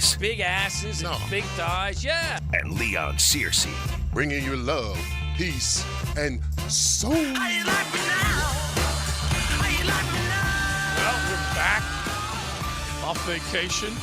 Hayes. Big asses and big thighs, yeah. And Leon Searcy. Bringing you love, peace, and soul. How you like me now? How you like me now? Well, we're back off vacation,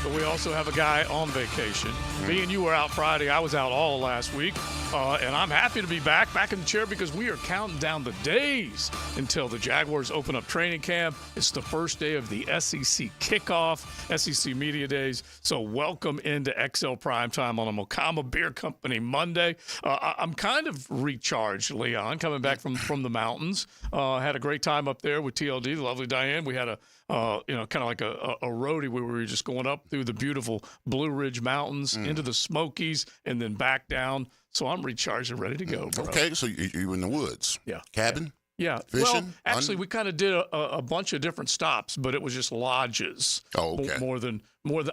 but we also have a guy on vacation. Me and you were out Friday. I was out all last week, and I'm happy to be back in the chair because we are counting down the days until the Jaguars open up training camp. It's the first day of the SEC kickoff, SEC Media Days. So welcome into XL Primetime on a Mokama Beer Company Monday. I'm kind of recharged, Leon, coming back from the mountains. Had a great time up there with TLD, the lovely Diane. We had a kind of like a roadie where we were just going up through the beautiful Blue Ridge Mountains into the Smokies and then back down. So I'm recharged and ready to go, bro. Okay, so you in the woods. Yeah. Cabin? Yeah. Fishing? Well, actually, we kind of did a bunch of different stops, but it was just lodges. Oh, okay. More than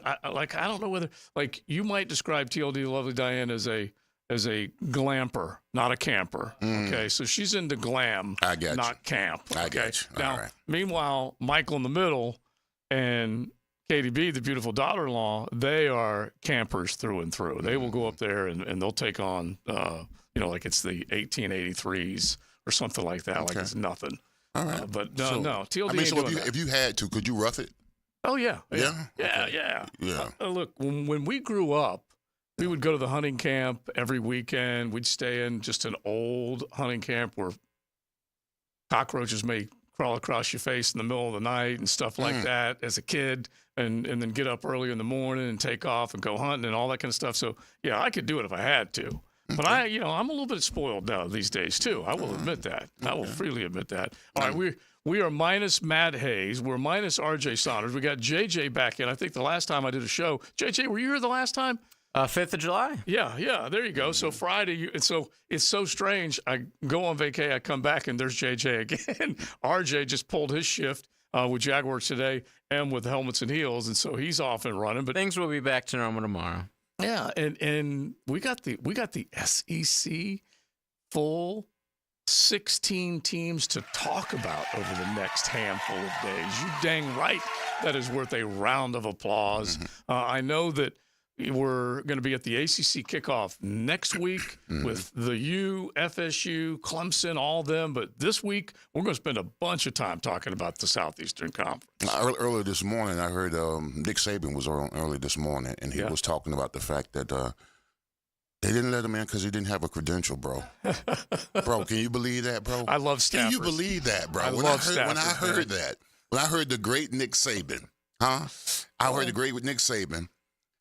I don't know whether, like, you might describe TLD, the lovely Diane, as a glamper, not a camper. Okay, so she's into glam, I got not you. camp. Okay? I got you. Now, All right. meanwhile, Michael in the middle and Katie B, the beautiful daughter-in-law, they are campers through and through. They will go up there and they'll take on, like it's the 1883s or something like that, like it's nothing. All right. But no, TLD I mean, ain't so doing if you had to, could you rough it? Oh, yeah. Yeah? Yeah, Okay. yeah. Yeah. Look, when we grew up, we would go to the hunting camp every weekend. We'd stay in just an old hunting camp where cockroaches may crawl across your face in the middle of the night and stuff like that as a kid, and then get up early in the morning and take off and go hunting and all that kind of stuff. So, yeah, I could do it if I had to. But I'm a little bit spoiled now these days, too. I will admit that. I will freely admit that. All right, we are minus Matt Hayes. We're minus R.J. Saunders. We got J.J. back in. I think the last time I did a show, J.J., were you here the last time? 5th of July. Yeah, there you go. So Friday, so it's so strange. I go on vacay, I come back, and there's JJ again. RJ just pulled his shift with Jaguars today and with Helmets and Heels, and so he's off and running. But Things will be back to normal tomorrow. yeah, and we got the SEC full 16 teams to talk about over the next handful of days. You dang right, that is worth a round of applause. I know that we're going to be at the ACC kickoff next week with the U, FSU, Clemson, all them. But this week, we're going to spend a bunch of time talking about the Southeastern Conference. Earlier this morning, I heard Nick Saban was on early this morning, and he was talking about the fact that they didn't let him in because he didn't have a credential, bro. Bro, can you believe that, bro? I love staffers. Can you believe that, bro? When I heard the great Nick Saban, I heard the great Nick Saban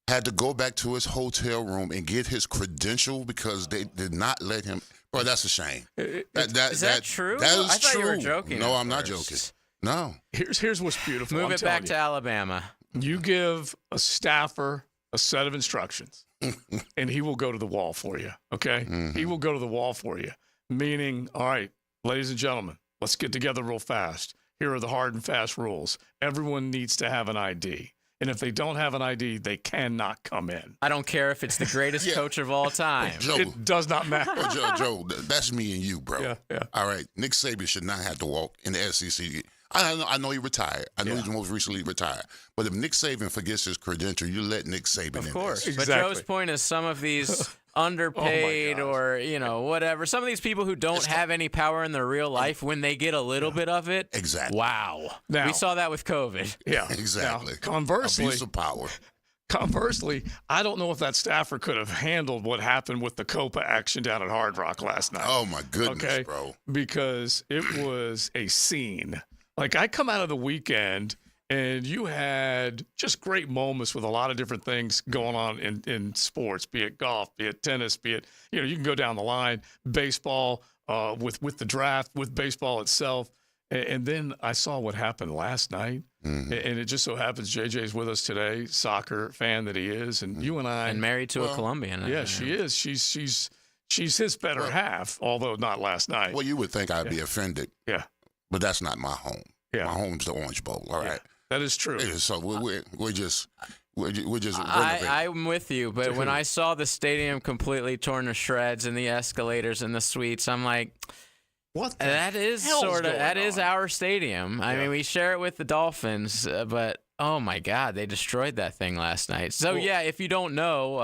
had to go back to his hotel room and get his credential because they did not let him. Bro, that's a shame. Is that true? That is I thought true. you were joking. No, at I'm not first. joking. No. Here's what's beautiful. Move it back to Alabama. You give a staffer a set of instructions, and he will go to the wall for you, okay? He will go to the wall for you, meaning, all right, ladies and gentlemen, let's get together real fast. Here are the hard and fast rules. Everyone needs to have an ID. And if they don't have an ID, they cannot come in. I don't care if it's the greatest coach of all time. Joe, It does not matter. Joe, that's me and you, bro. Yeah. All right, Nick Saban should not have to walk in the SEC. I know he retired. I know he's most recently retired. But if Nick Saban forgets his credential, you let Nick Saban in. Of course. This. But Exactly. Joe's point is some of these underpaid or, whatever, some of these people who don't have any power in their real life, when they get a little bit of it, Exactly. wow. Now- We saw that with COVID. Yeah, Exactly. Now, Abuse of power. Conversely, I don't know if that staffer could have handled what happened with the Copa action down at Hard Rock last night. Oh, my goodness, Okay, bro. because it was a scene. Like, I come out of the weekend and you had just great moments with a lot of different things going on in sports, be it golf, be it tennis, be it, you can go down the line, baseball, with the draft, with baseball itself. And then I saw what happened last night. And it just so happens JJ's with us today, soccer fan that he is. And you and I. And married to a Colombian. Yeah, she is. She's his better half, although not last night. Well, you would think I'd be offended. Yeah. But that's not my home. Yeah. My home's the Orange Bowl. All right. That is true. Yeah, so we're just renovating. I'm with you, but when I saw the stadium completely torn to shreds and the escalators and the suites, I'm like, What? that is hell's sort of going that is on? our stadium. I mean, we share it with the Dolphins, but Oh my God, they destroyed that thing last night. So yeah, if you don't know,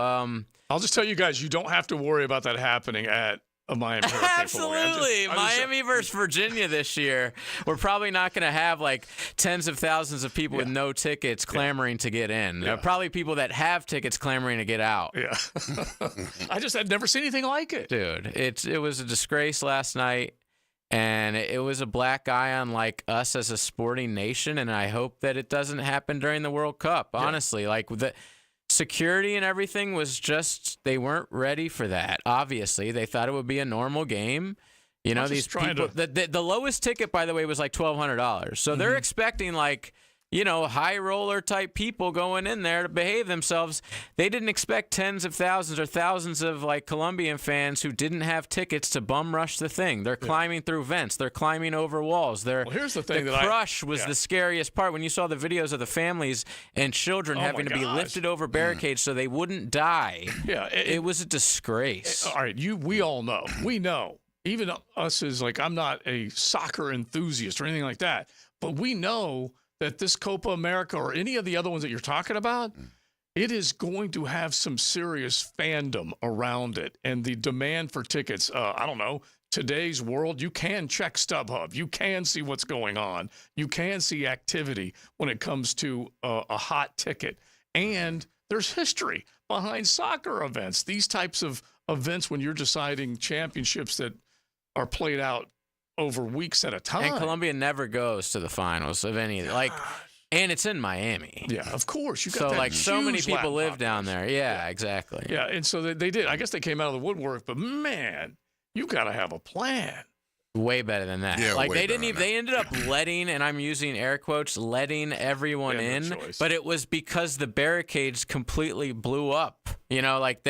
I'll just tell you guys, you don't have to worry about that happening at a Miami Hurricane absolutely. Miami versus Virginia this year. We're probably not going to have like tens of thousands of people with no tickets clamoring to get in. There are probably people that have tickets clamoring to get out. Yeah. I'd never seen anything like it. Dude, it was a disgrace last night. And it was a black eye on like us as a sporting nation, and I hope that it doesn't happen during the World Cup. Honestly, like the security and everything was just they weren't ready for that. Obviously, they thought it would be a normal game. You know, these people. The lowest ticket, by the way, was like $1,200. So they're expecting like, you know, high roller type people going in there to behave themselves. They didn't expect tens of thousands or thousands of like Colombian fans who didn't have tickets to bum rush the thing. They're climbing through vents. They're climbing over walls. Here's the thing: the crush was the scariest part. When you saw the videos of the families and children having to be lifted over barricades so they wouldn't die. Yeah, it was a disgrace. All right, we all know. We know. Even us as like, I'm not a soccer enthusiast or anything like that, but we know that this Copa America or any of the other ones that you're talking about, it is going to have some serious fandom around it. And the demand for tickets, I don't know, today's world, you can check StubHub. You can see what's going on. You can see activity when it comes to a hot ticket. And there's history behind soccer events. These types of events when you're deciding championships that are played out over weeks at a time. And Colombia never goes to the finals of any and it's in Miami. Yeah, of course. You got so that like so many people Latin live down there. Yeah, exactly. Yeah, and so they did. I guess they came out of the woodwork, but man, you got to have a plan. Way better than that. Yeah, like way they didn't better even they ended up letting, and I'm using air quotes, letting everyone in, but it was because the barricades completely blew up. You know, like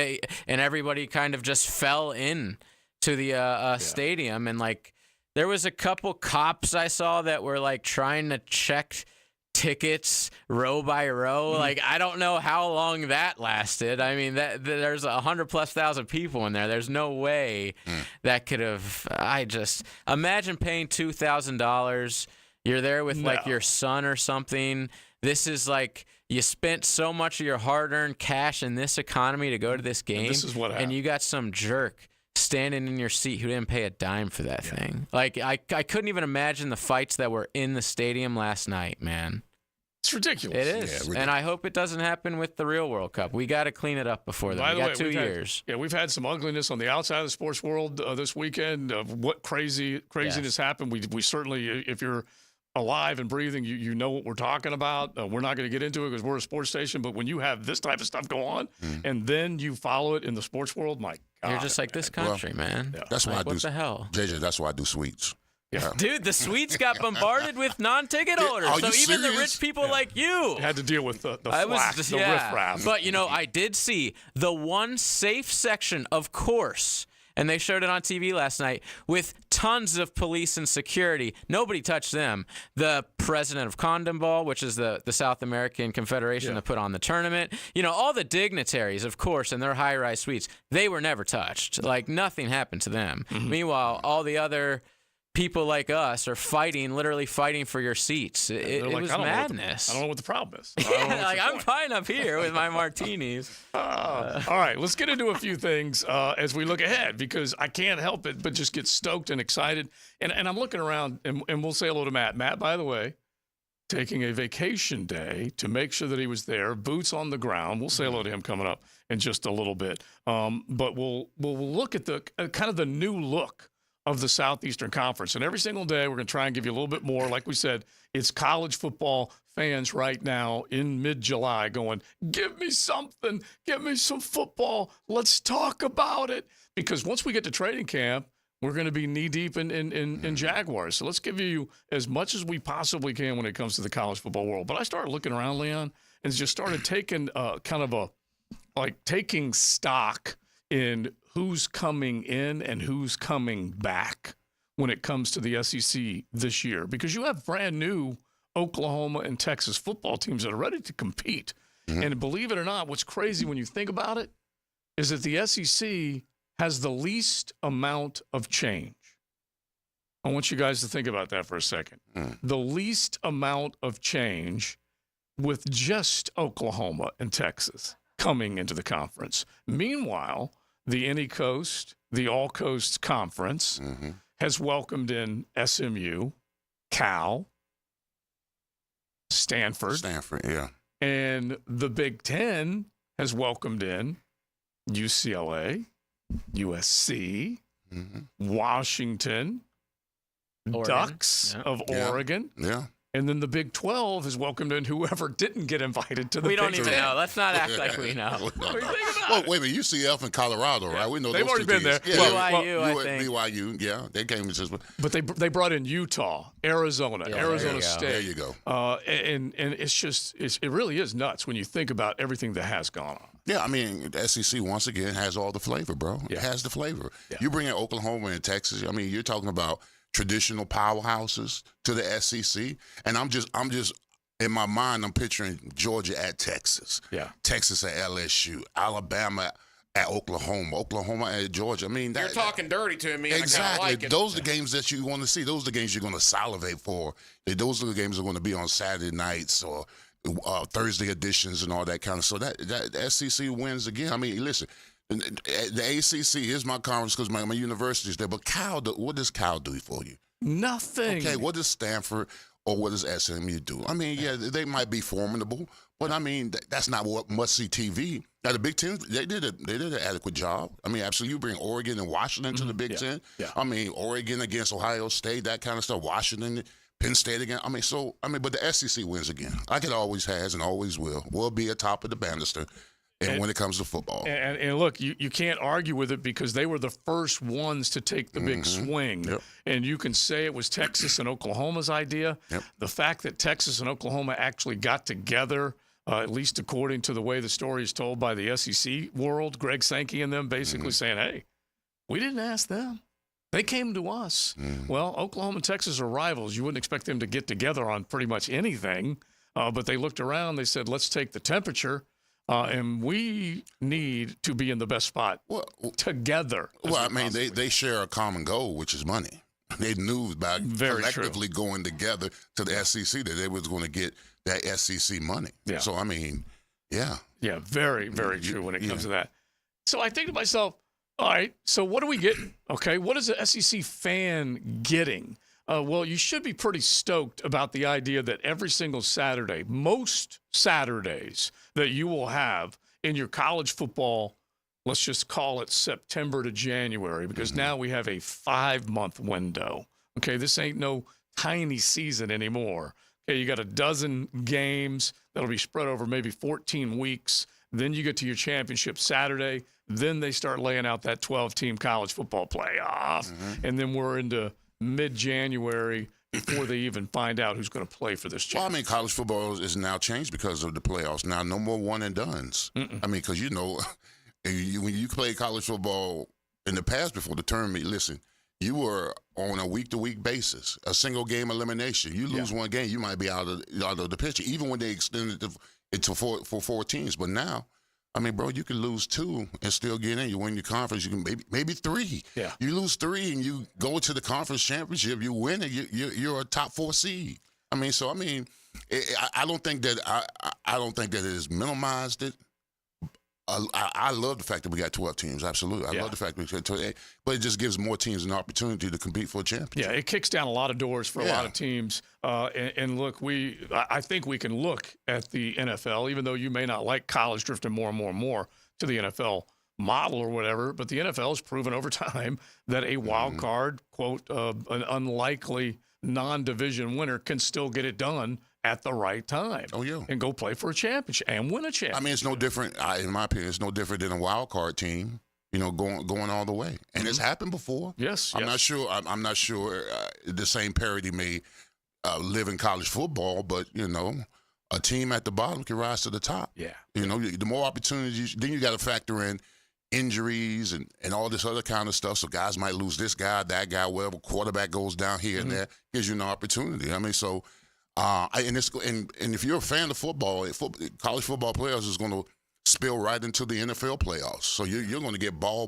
and everybody kind of just fell in to the stadium, and like there was a couple cops I saw that were like trying to check tickets row by row. Like I don't know how long that lasted. I mean, there's 100,000+ people in there. There's no way that could have. I just imagine paying $2,000. You're there with like your son or something. This is like you spent so much of your hard-earned cash in this economy to go to this game, this is what happened. And you got some jerk standing in your seat who didn't pay a dime for that thing. Like I couldn't even imagine the fights that were in the stadium last night, man. It's ridiculous. It is. And I hope it doesn't happen with the real World Cup. We got to clean it up before then. We got 2 years. We've had some ugliness on the outside of the sports world this weekend of what craziness happened. We certainly, if you're alive and breathing, you know what we're talking about. We're not going to get into it because we're a sports station, but when you have this type of stuff go on and then you follow it in the sports world, my God. You're just like this country, man. Yeah. That's why I do. What the hell? JJ, that's why I do suites. Yeah. Dude, the suites got bombarded with non-ticket holders. Are So you even the serious? rich people like you had to deal with the flack, the riffraff. But, you know, I did see the one safe section, of course, and they showed it on TV last night with tons of police and security. Nobody touched them. The president of Condom Ball, which is the South American Confederation that put on the tournament. You know, all the dignitaries, of course, in their high-rise suites, they were never touched. Like, nothing happened to them. Meanwhile, all the other people like us are literally fighting for your seats. It was madness. I don't know what the problem is. Like, I'm fine up here with my martinis. All right, let's get into a few things as we look ahead, because I can't help it but just get stoked and excited. And I'm looking around, and we'll say hello to Matt. Matt, by the way, taking a vacation day to make sure that he was there, boots on the ground. We'll say hello to him coming up in just a little bit. But we'll look at the kind of the new look of the Southeastern Conference. And every single day, we're going to try and give you a little bit more. Like we said, it's college football fans right now in mid-July going, give me something, give me some football. Let's talk about it. Because once we get to training camp, we're going to be knee-deep in Jaguars. So let's give you as much as we possibly can when it comes to the college football world. But I started looking around, Leon, and just started taking taking stock in who's coming in and who's coming back when it comes to the SEC this year. Because you have brand new Oklahoma and Texas football teams that are ready to compete. And believe it or not, what's crazy when you think about it is that the SEC has the least amount of change. I want you guys to think about that for a second. The least amount of change with just Oklahoma and Texas coming into the conference. Meanwhile, the Any Coast, the All Coast Conference has welcomed in SMU, Cal, Stanford, yeah. And the Big Ten has welcomed in UCLA, USC, Washington, Oregon. Ducks of Oregon. Yeah. And then the Big 12 has welcomed in whoever didn't get invited to the We Big don't even 10. know. Let's not act like we know. Well, wait a minute. UCF and Colorado, right? We know They've those already two been there. teams. BYU, I think. BYU, yeah. They came and just. But they brought in Utah, Arizona, Arizona State. There you go. And it's just it really is nuts when you think about everything that has gone on. Yeah, I mean, the SEC once again has all the flavor, bro. Yeah. It has the flavor. Yeah. You bring in Oklahoma and Texas. I mean, you're talking about traditional powerhouses to the SEC, and I'm just in my mind, I'm picturing Georgia at Texas, Texas at LSU, Alabama at Oklahoma, Oklahoma at Georgia. I mean, You're talking dirty to me. Exactly. And I like it. Those are the games that you want to see. Those are the games you're going to salivate for. Those are the games that are going to be on Saturday nights or Thursday editions and all that kind of. So that SEC wins again. I mean, listen. The ACC is my conference because my university is there. But Cal, what does Cal do for you? Nothing. Okay, what does Stanford or what does SMU do? I mean, yeah, they might be formidable, but I mean, that's not what must-see TV. Now, the Big Ten, they did an adequate job. I mean, absolutely, you bring Oregon and Washington to the Big Ten. Yeah. I mean, Oregon against Ohio State, that kind of stuff. Washington, Penn State again. I mean, but the SEC wins again, like it always has and always will. Will be atop of the banister. And when it comes to football. And look, you can't argue with it because they were the first ones to take the big swing. Yep. And you can say it was Texas and Oklahoma's idea. Yep. The fact that Texas and Oklahoma actually got together, at least according to the way the story is told by the SEC world, Greg Sankey and them basically saying, hey, we didn't ask them. They came to us. Well, Oklahoma and Texas are rivals. You wouldn't expect them to get together on pretty much anything. But they looked around. They said, let's take the temperature. And we need to be in the best spot together. Well, I mean, they share a common goal, which is money. They knew by collectively going together to the SEC that they was going to get that SEC money. Yeah. So, I mean, yeah. Yeah, very, very true when it comes to that. So I think to myself, all right, so what are we getting? Okay, what is the SEC fan getting? Well, you should be pretty stoked about the idea that every single Saturday, most Saturdays that you will have in your college football, let's just call it September to January, because now we have a 5-month window. Okay, this ain't no tiny season anymore. Okay, you got a dozen games that'll be spread over maybe 14 weeks. Then you get to your championship Saturday. Then they start laying out that 12-team college football playoff. And then we're into mid-January before they even find out who's going to play for this championship. Well, I mean, college football is now changed because of the playoffs. Now, no more one-and-dones. I mean, because, you know, when you play college football in the past before the tournament, listen, you were on a week-to-week basis, a single-game elimination. You lose one game, you might be out of the picture, even when they extended it to for 4 teams. But now, I mean, bro, you can lose 2 and still get in. You win your conference. You can maybe 3. Yeah. You lose 3 and you go to the conference championship. You win it. You're a top 4 seed. I mean, so I mean, I don't think that I don't think that it has minimized it. I love the fact that we got 12 teams. Absolutely, I love the fact that we got 12, but it just gives more teams an opportunity to compete for a championship. Yeah, it kicks down a lot of doors for a lot of teams. And look, I think we can look at the NFL, even though you may not like college drifting more and more and more to the NFL model or whatever, but the NFL has proven over time that a wild card, quote, an unlikely non-division winner can still get it done at the right time. Oh, yeah. And go play for a championship and win a championship. I mean, it's no different, in my opinion, it's no different than a wild card team, you know, going all the way. And it's happened before. Yes. I'm not sure the same parity may live in college football, but, you know, a team at the bottom can rise to the top. Yeah. You know, the more opportunities, then you got to factor in injuries and all this other kind of stuff. So guys might lose this guy, that guy, whatever. Quarterback goes down here and there, gives you an opportunity. I mean, so and if you're a fan of football, college football players is going to spill right into the NFL playoffs. So you're going to get ball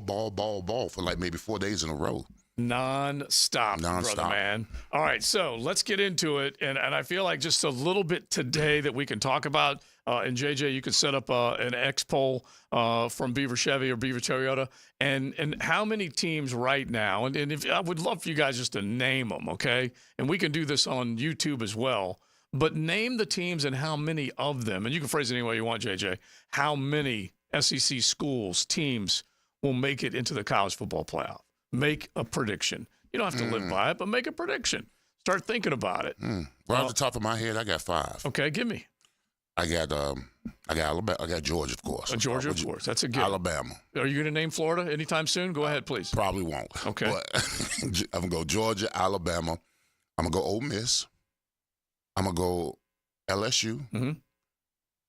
for like maybe 4 days in a row. Non-stop, brother man. All right, so let's get into it. And I feel like just a little bit today that we can talk about. And JJ, you could set up an X poll from Beaver Chevy or Beaver Toyota, and how many teams right now. And if I would love for you guys just to name them, okay? And we can do this on YouTube as well. But name the teams and how many of them. And you can phrase it any way you want, JJ. How many SEC schools, teams will make it into the college football playoff? Make a prediction. You don't have to live by it, but make a prediction. Start thinking about it. Right off the top of my head, I got 5. Okay, give me. I got Alabama. I got Georgia, of course. Georgia, of course. That's a good. Alabama. Are you going to name Florida anytime soon? Go ahead, please. Probably won't. Okay. But I'm going to go Georgia, Alabama. I'm going to go Ole Miss. I'm going to go LSU. Mm-hmm. I'm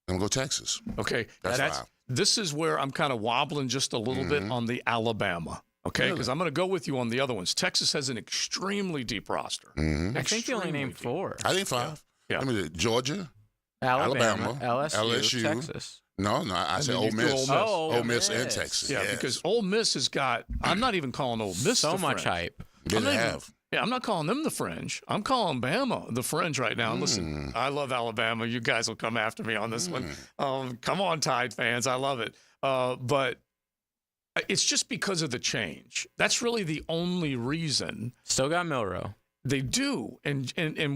going to go Texas. Okay. That's 5. This is where I'm kind of wobbling just a little bit on the Alabama. Okay, because I'm going to go with you on the other ones. Texas has an extremely deep roster. I think you only named 4. I think 5. Yeah. I mean, Georgia, Alabama, LSU, Texas. No, I said Ole Miss. Ole Miss and Texas. Yeah, because Ole Miss has got, I'm not even calling Ole Miss so the much fringe. hype. I'm not calling them the fringe. I'm calling Bama the fringe right now. And listen, I love Alabama. You guys will come after me on this one. Come on, Tide fans. I love it. But it's just because of the change. That's really the only reason. Still got Milroe. They do, and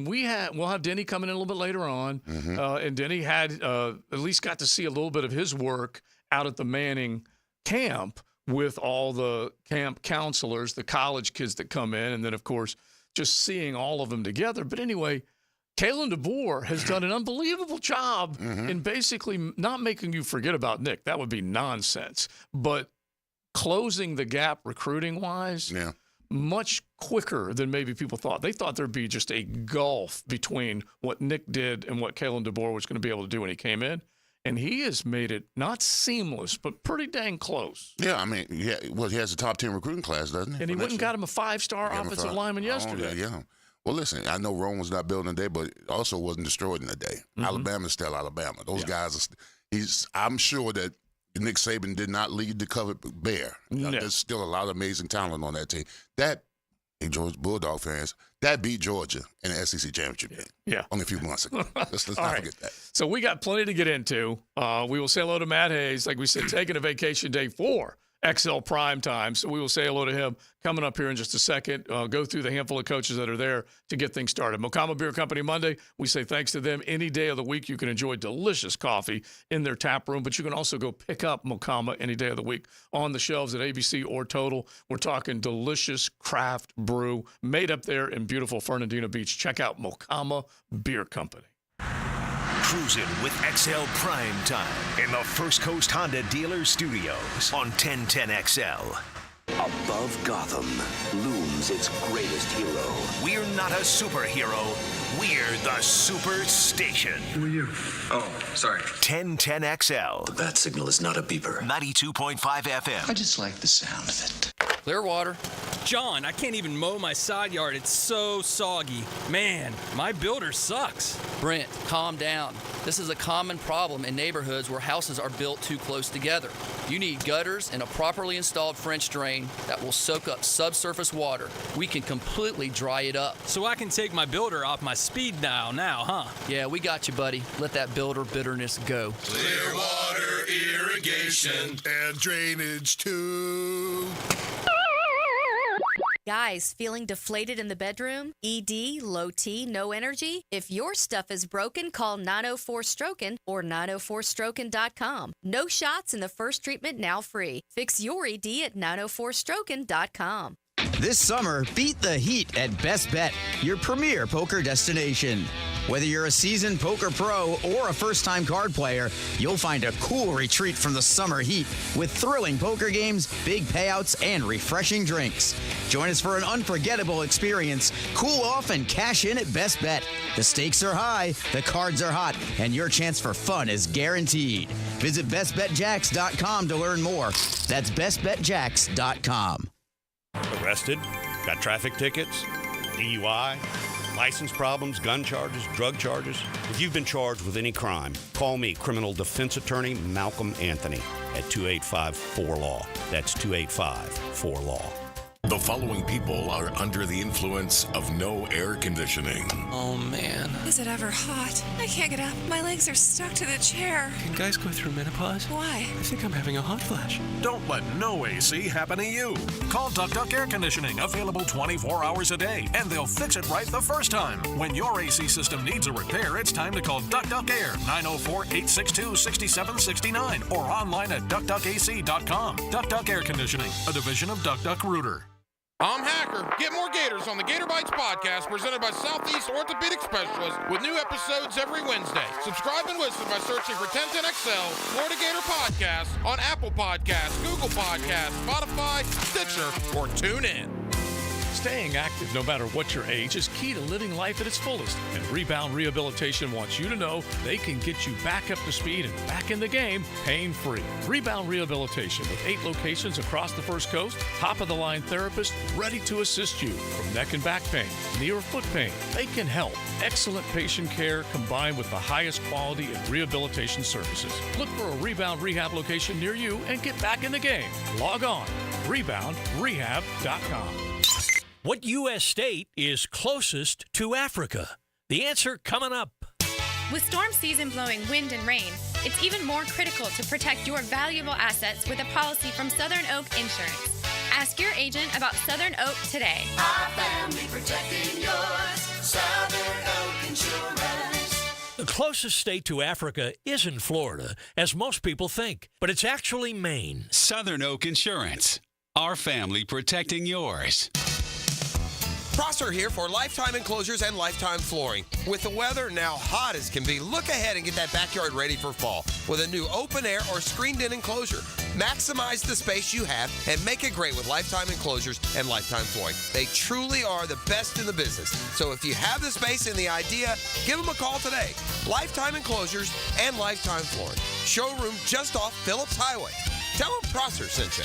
we'll have Denny coming in a little bit later on, and Denny had at least got to see a little bit of his work out at the Manning camp with all the camp counselors, the college kids that come in, and then of course just seeing all of them together. But anyway, Kalen DeBoer has done an unbelievable job in basically not making you forget about Nick. That would be nonsense, but closing the gap recruiting-wise much quicker than maybe people thought. They thought there'd be just a gulf between what Nick did and what Kalen DeBoer was going to be able to do when he came in. And he has made it not seamless, but pretty dang close. Yeah, I mean, he has a top 10 recruiting class, doesn't he? And he went and got him a 5-star offensive lineman yesterday. Yeah. Well, listen, I know Rome was not built in a day, but also wasn't destroyed in a day. Alabama's still Alabama. Those guys, I'm sure that Nick Saban did not lead the covered bear. No. There's still a lot of amazing talent on that team. That, Georgia Bulldog fans, that beat Georgia in the SEC championship game. Yeah. Only a few months ago. Let's not forget that. So we got plenty to get into. We will say hello to Matt Hayes, like we said, taking a vacation day for XL Primetime. So we will say hello to him coming up here in just a second. Go through the handful of coaches that are there to get things started. Mokama Beer Company Monday, we say thanks to them. Any day of the week, you can enjoy delicious coffee in their tap room, but you can also go pick up Mokama any day of the week on the shelves at ABC or Total. We're talking delicious craft brew made up there in beautiful Fernandina Beach. Check out Mokama Beer Company. Cruising with XL Prime Time in the First Coast Honda Dealer Studios on 1010XL. Above Gotham looms its greatest hero. We're not a superhero. We're the Superstation. Who are you? Oh, sorry. 1010XL. The bat signal is not a beeper. 92.5 FM. I just like the sound of it. Clearwater. John, I can't even mow my side yard. It's so soggy. Man, my builder sucks. Brent, calm down. This is a common problem in neighborhoods where houses are built too close together. You need gutters and a properly installed French drain that will soak up subsurface water. We can completely dry it up. So I can take my builder off my speed dial now, huh? Yeah, we got you, buddy. Let that builder bitterness go. Clearwater irrigation And drainage, too. Guys, feeling deflated in the bedroom? ED, low T, no energy? If your stuff is broken, call 904-STROKEN or 904stroken.com. No shots and the first treatment now free. Fix your ED at 904stroken.com. This summer, beat the heat at Best Bet, your premier poker destination. Whether you're a seasoned poker pro or a first-time card player, you'll find a cool retreat from the summer heat with thrilling poker games, big payouts, and refreshing drinks. Join us for an unforgettable experience. Cool off and cash in at Best Bet. The stakes are high, the cards are hot, and your chance for fun is guaranteed. Visit bestbetjacks.com to learn more. That's bestbetjacks.com. Arrested? Got traffic tickets? DUI? License problems, gun charges, drug charges? If you've been charged with any crime, call me, criminal defense attorney Malcolm Anthony, at 285-4LAW. That's 285-4LAW. The following people are under the influence of no air conditioning. Oh, man. Is it ever hot? I can't get up. My legs are stuck to the chair. Can guys go through menopause? Why? I think I'm having a hot flash. Don't let no AC happen to you. Call Duck Duck Air Conditioning, available 24 hours a day, and they'll fix it right the first time. When your AC system needs a repair, it's time to call Duck Duck Air, 904-862-6769, or online at duckduckac.com. Duck Duck Air Conditioning, a division of Duck Duck Rooter. I'm Hacker. Get more Gators on the Gator Bites podcast presented by Southeast Orthopedic Specialists with new episodes every Wednesday. Subscribe and listen by searching for 1010XL Florida Gator Podcast on Apple Podcasts, Google Podcasts, Spotify, Stitcher, or TuneIn. Staying active no matter what your age is key to living life at its fullest. And Rebound Rehabilitation wants you to know they can get you back up to speed and back in the game pain-free. Rebound Rehabilitation with 8 locations across the First Coast, top-of-the-line therapists ready to assist you. From neck and back pain, knee or foot pain, they can help. Excellent patient care combined with the highest quality in rehabilitation services. Look for a Rebound Rehab location near you and get back in the game. Log on, reboundrehab.com. What U.S. state is closest to Africa? The answer coming up. With storm season blowing wind and rain, it's even more critical to protect your valuable assets with a policy from Southern Oak Insurance. Ask your agent about Southern Oak today. Our family protecting yours. Southern Oak Insurance. The closest state to Africa isn't Florida, as most people think, but it's actually Maine. Southern Oak Insurance. Our family protecting yours. Prosser here for Lifetime Enclosures and Lifetime Flooring. With the weather now hot as can be, look ahead and get that backyard ready for fall with a new open air or screened-in enclosure. Maximize the space you have and make it great with Lifetime Enclosures and Lifetime Flooring. They truly are the best in the business. So if you have the space and the idea, give them a call today. Lifetime Enclosures and Lifetime Flooring. Showroom just off Phillips Highway. Tell them Prosser sent you.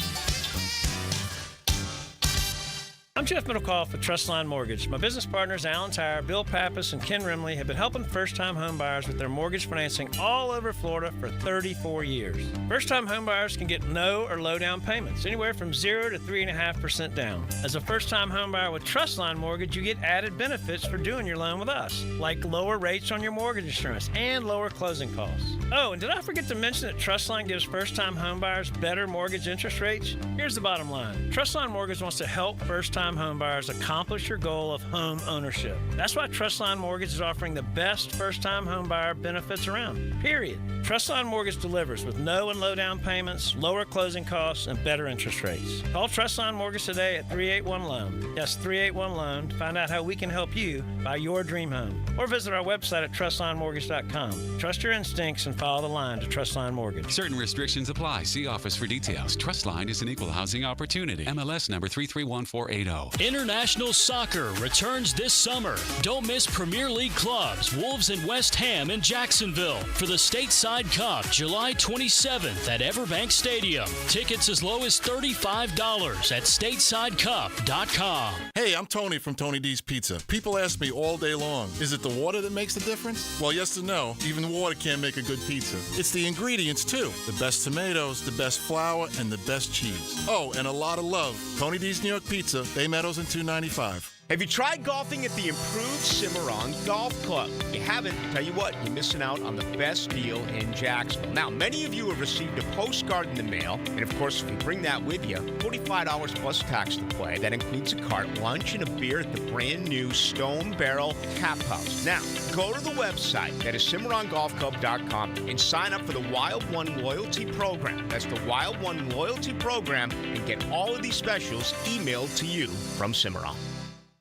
I'm Jeff Middlecoff with Trustline Mortgage. My business partners, Alan Tyre, Bill Pappas, and Ken Rimley, have been helping first-time home buyers with their mortgage financing all over Florida for 34 years. First-time home buyers can get no or low down payments, anywhere from 0 to 3.5% down. As a first-time home buyer with Trustline Mortgage, you get added benefits for doing your loan with us, like lower rates on your mortgage insurance and lower closing costs. Oh, and did I forget to mention that Trustline gives first-time home buyers better mortgage interest rates? Here's the bottom line. Trustline Mortgage wants to help first-time home buyers accomplish your goal of home ownership. That's why Trustline Mortgage is offering the best first-time home buyer benefits around, period. Trustline Mortgage delivers with no and low down payments, lower closing costs, and better interest rates. Call Trustline Mortgage today at 381-LOAN. Yes, 381-LOAN to find out how we can help you buy your dream home. Or visit our website at trustlinemortgage.com. Trust your instincts and follow the line to Trustline Mortgage. Certain restrictions apply. See office for details. Trustline is an equal housing opportunity. MLS number 331480. International soccer returns this summer. Don't miss Premier League clubs, Wolves and West Ham in Jacksonville for the Stateside Cup, July 27th at Everbank Stadium. Tickets as low as $35 at statesidecup.com. Hey, I'm Tony from Tony D's Pizza. People ask me all day long, is it the water that makes the difference? Well, yes and no. Even water can't make a good pizza. It's the ingredients, too. The best tomatoes, the best flour, and the best cheese. Oh, and a lot of love. Tony D's New York Pizza, Bay Meadows and 295. Have you tried golfing at the improved Cimarron Golf Club? If you haven't, tell you what, you're missing out on the best deal in Jacksonville. Now, many of you have received a postcard in the mail, and of course, if you bring that with you, $45 plus tax to play. That includes a cart, lunch, and a beer at the brand new Stone Barrel Tap House. Now, go to the website, that is CimarronGolfClub.com, and sign up for the Wild One Loyalty Program. That's the Wild One Loyalty Program, and get all of these specials emailed to you from Cimarron.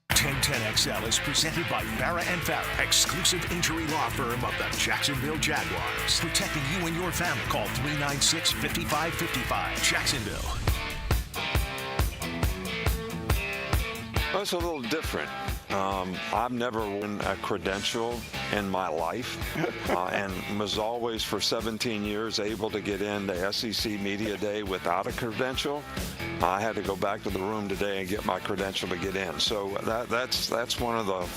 1010XL is presented by Farah & Farah, exclusive injury law firm of the Jacksonville Jaguars. Protecting you and your family. Call 396-5555. Jacksonville. Well, it's a little different. I've never won a credential in my life and was always for 17 years able to get into SEC Media Day without a credential. I had to go back to the room today and get my credential to get in. So that's one of the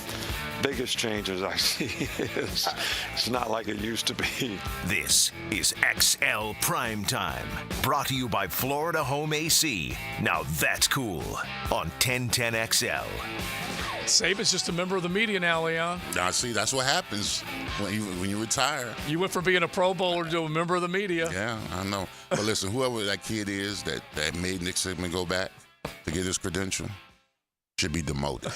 biggest changes I see is it's not like it used to be. This is XL Primetime, brought to you by Florida Home AC. Now that's cool on 1010XL. Saban's just a member of the media now, Leon. I see. That's what happens when you retire. You went from being a Pro Bowler to a member of the media. Yeah, I know. But listen, whoever that kid is that made Nick Saban go back to get his credential should be demoted.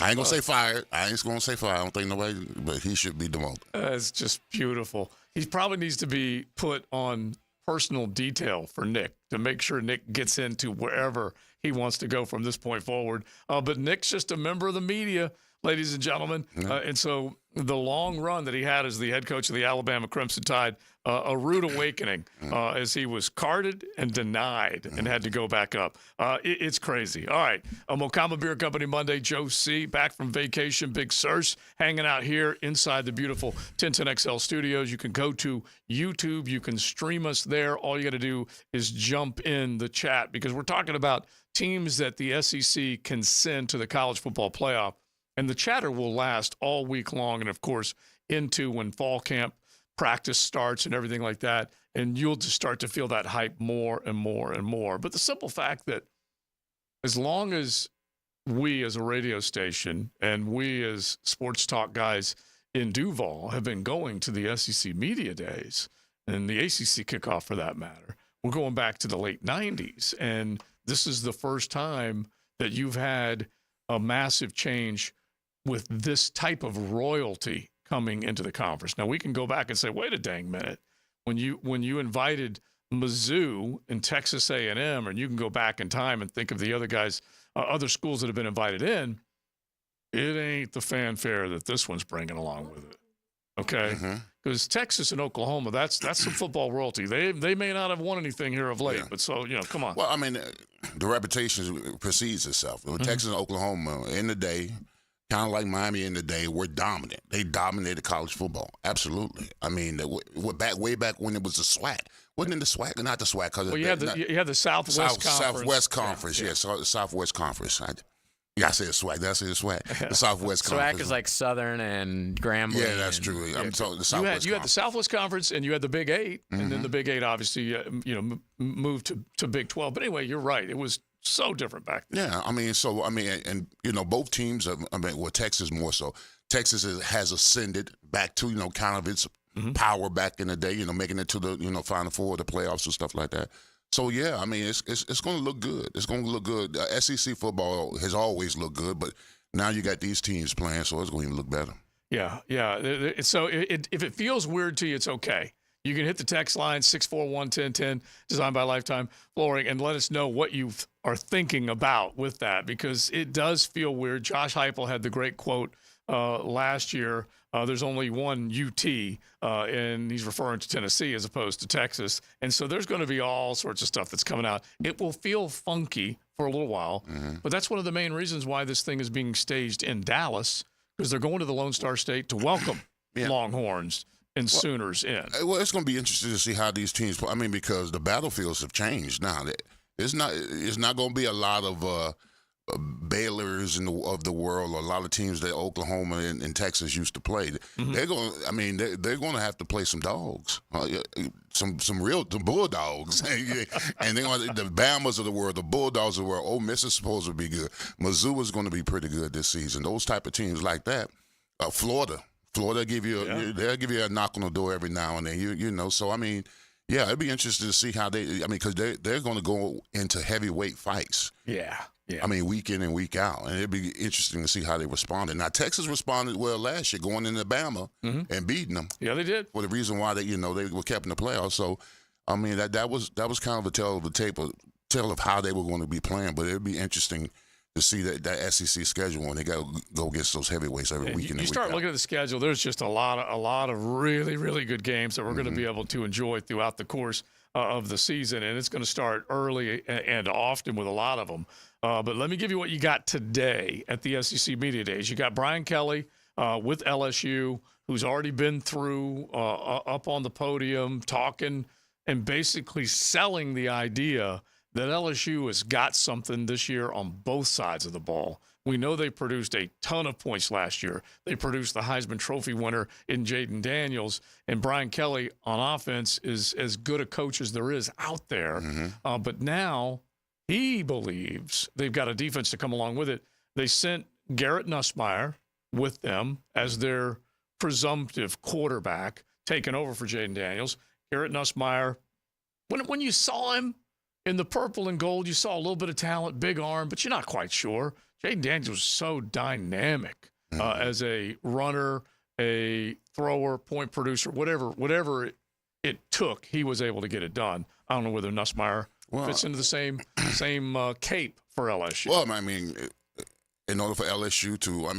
I ain't gonna say fired. I don't think nobody, but he should be demoted. It's just beautiful. He probably needs to be put on personal detail for Nick to make sure Nick gets into wherever he wants to go from this point forward. But Nick's just a member of the media, ladies and gentlemen. And so the long run that he had as the head coach of the Alabama Crimson Tide, a rude awakening as he was carded and denied and had to go back up. It's crazy. All right. Mokama Beer Company Monday. Joe C. back from vacation. Big Searcy hanging out here inside the beautiful 1010XL studios. You can go to YouTube. You can stream us there. All you got to do is jump in the chat because we're talking about teams that the SEC can send to the college football playoff. And the chatter will last all week long and, of course, into when fall camp practice starts and everything like that. And you'll just start to feel that hype more and more and more. But the simple fact that as long as we as a radio station and we as sports talk guys in Duval have been going to the SEC Media Days and the ACC kickoff for that matter, we're going back to the late 90s. And this is the first time that you've had a massive change with this type of royalty coming into the conference. Now, we can go back and say, wait a dang minute. When you invited Mizzou and Texas A&M, and you can go back in time and think of the other guys, other schools that have been invited in, it ain't the fanfare that this one's bringing along with it. Okay? Because Texas and Oklahoma, that's some football royalty. They may not have won anything here of late, but so, come on. Well, I mean, the reputation precedes itself. Texas and Oklahoma in the day, kind of like Miami in the day, were dominant. They dominated college football. Absolutely. I mean, way back when it was the SWAC. Wasn't it the SWAC? Not the SWAC. Well, you had the Southwest Conference. Southwest Conference, yes. The Southwest Conference. I said SWAC. Did I say the SWAC? The Southwest Conference. SWAC is like Southern and Grambling. Yeah, that's true. I'm talking the Southwest you had the Southwest Conference and you had the Big Eight, and then the Big Eight obviously moved to Big 12. But anyway, you're right. It was so different back then. Yeah, and both teams, Texas more so. Texas has ascended back to, kind of its power back in the day, making it to the, Final Four, the playoffs and stuff like that. So, yeah, I mean, it's going to look good. It's going to look good. SEC football has always looked good, but now you got these teams playing, so it's going to even look better. Yeah. So if it feels weird to you, it's okay. You can hit the text line 641-1010, designed by Lifetime Flooring, and let us know what you are thinking about with that, because it does feel weird. Josh Heupel had the great quote last year. There's only one UT, and he's referring to Tennessee as opposed to Texas. And so there's going to be all sorts of stuff that's coming out. It will feel funky for a little while, but that's one of the main reasons why this thing is being staged in Dallas, because they're going to the Lone Star State to welcome Longhorns and Sooners in. Well, it's going to be interesting to see how these teams play. I mean, because the battlefields have changed now. It's not going to be a lot of Baylors of the world, or a lot of teams that Oklahoma and Texas used to play. They're going to have to play some dogs, some real Bulldogs, and the Bamas of the world, the Bulldogs of the world. Ole Miss is supposed to be good. Mizzou is going to be pretty good this season. Those type of teams like that. Florida give you they'll give you a knock on the door every now and then. So I mean, yeah, it'd be interesting to see how because they're going to go into heavyweight fights. Yeah. I mean, week in and week out, and it'd be interesting to see how they responded. Now, Texas responded well last year, going into Alabama and beating them. Yeah, they did. For the reason why they were kept in the playoffs. So, I mean, that was kind of a tale of how they were going to be playing. But it'd be interesting to see that SEC schedule when they got to go against those heavyweights every week in and week out. You start looking at the schedule. There's just a lot of really, really good games that we're going to be able to enjoy throughout the course of the season, and it's going to start early and often with a lot of them. But let me give you what you got today at the SEC Media Days. You got Brian Kelly with LSU, who's already been through up on the podium talking and basically selling the idea that LSU has got something this year on both sides of the ball. We know they produced a ton of points last year. They produced the Heisman Trophy winner in Jaden Daniels, and Brian Kelly on offense is as good a coach as there is out there. But now he believes they've got a defense to come along with it. They sent Garrett Nussmeier with them as their presumptive quarterback, taking over for Jaden Daniels. Garrett Nussmeier, when you saw him in the purple and gold, you saw a little bit of talent, big arm, but you're not quite sure. Jaden Daniels was so dynamic as a runner, a thrower, point producer, whatever it took, he was able to get it done. I don't know whether Nussmeier fits into the same cape for LSU. Well, I mean, in order for LSU to,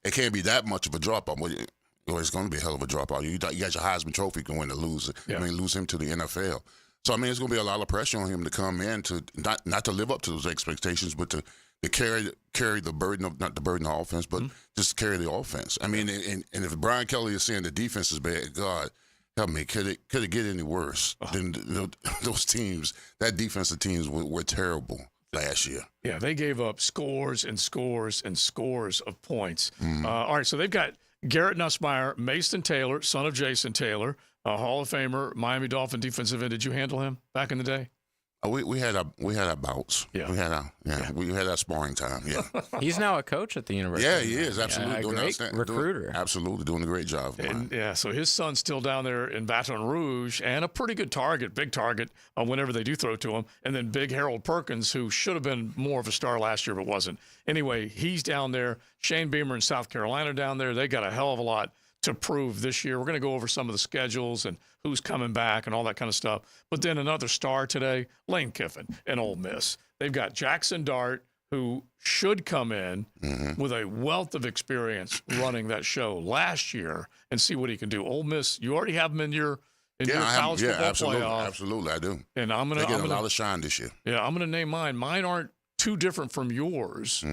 it can't be that much of a dropout. Well, it's going to be a hell of a dropout. You got your Heisman Trophy, you can win or lose. Lose him to the NFL. So, it's going to be a lot of pressure on him to come in to not to live up to those expectations, but to carry the burden of, not the burden of offense, but just carry the offense. And if Brian Kelly is saying the defense is bad, God help me, could it get any worse than those teams? That defensive teams were terrible last year. Yeah, they gave up scores and scores and scores of points. All right, so they've got Garrett Nussmeier, Mason Taylor, son of Jason Taylor, a Hall of Famer, Miami Dolphin defensive end. Did you handle him back in the day? We had our bouts. Yeah. We had our sparring time. Yeah. He's now a coach at the university. Yeah, he is absolutely doing great recruiter. Absolutely doing a great job. So his son's still down there in Baton Rouge, and a pretty good target, big target whenever they do throw to him. And then big Harold Perkins, who should have been more of a star last year but wasn't. Anyway, he's down there. Shane Beamer in South Carolina down there. They got a hell of a lot to prove this year. We're going to go over some of the schedules and who's coming back and all that kind of stuff. But then another star today, Lane Kiffin and Ole Miss. They've got Jackson Dart, who should come in with a wealth of experience running that show last year and see what he can do. Ole Miss, you already have him in your college football playoff. Absolutely, I do. And I'm gonna get a lot of shine this year. Yeah, I'm going to name mine. Mine aren't too different from yours,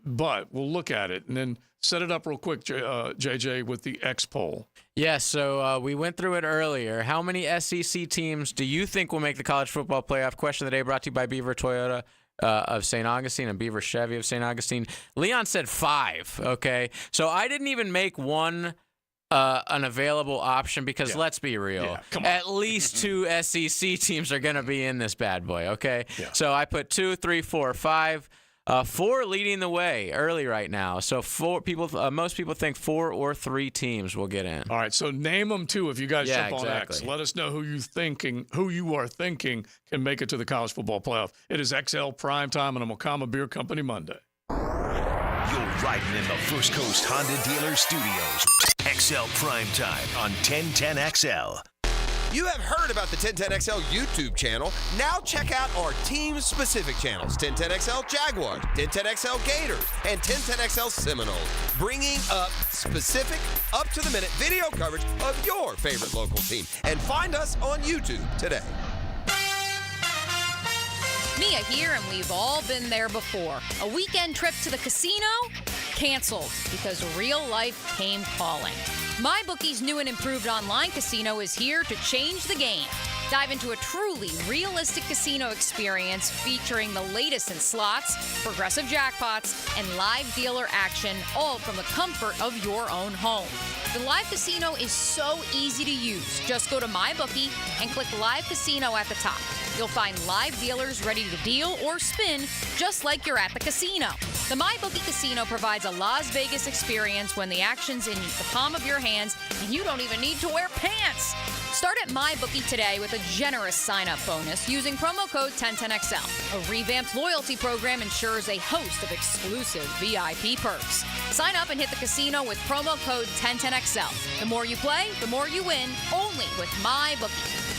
but we'll look at it and then set it up real quick, JJ, with the X poll. Yeah, so we went through it earlier. How many SEC teams do you think will make the college football playoff? Question of the day brought to you by Beaver Toyota of St. Augustine and Beaver Chevy of St. Augustine. Leon said 5, okay? So I didn't even make one an available option because let's be real. At least 2 SEC teams are going to be in this bad boy, okay? So I put 2, 3, 4, 5. 4 leading the way early right now. So 4 people. Most people think 4 or 3 teams will get in. All right. So name them too. If you guys jump on X, let us know who you are thinking can make it to the college football playoff. It is XL Primetime and a Mokama Beer Company Monday. You're riding in the First Coast Honda Dealer Studios. XL Primetime on 1010XL. You have heard about the 1010XL YouTube channel. Now check out our team-specific channels, 1010XL Jaguars, 1010XL Gators, and 1010XL Seminoles, bringing up specific, up-to-the-minute video coverage of your favorite local team. And find us on YouTube today. Mia here, and we've all been there before. A weekend trip to the casino? Canceled because real life came calling. MyBookie's new and improved online casino is here to change the game. Dive into a truly realistic casino experience featuring the latest in slots, progressive jackpots, and live dealer action, all from the comfort of your own home. The live casino is so easy to use. Just go to MyBookie and click Live Casino at the top. You'll find live dealers ready to deal or spin just like you're at the casino. The MyBookie Casino provides a Las Vegas experience when the action's in the palm of your hands and you don't even need to wear pants. Start at MyBookie today with a generous sign-up bonus using promo code 1010XL. A revamped loyalty program ensures a host of exclusive VIP perks. Sign up and hit the casino with promo code 1010XL. The more you play, the more you win, only with MyBookie.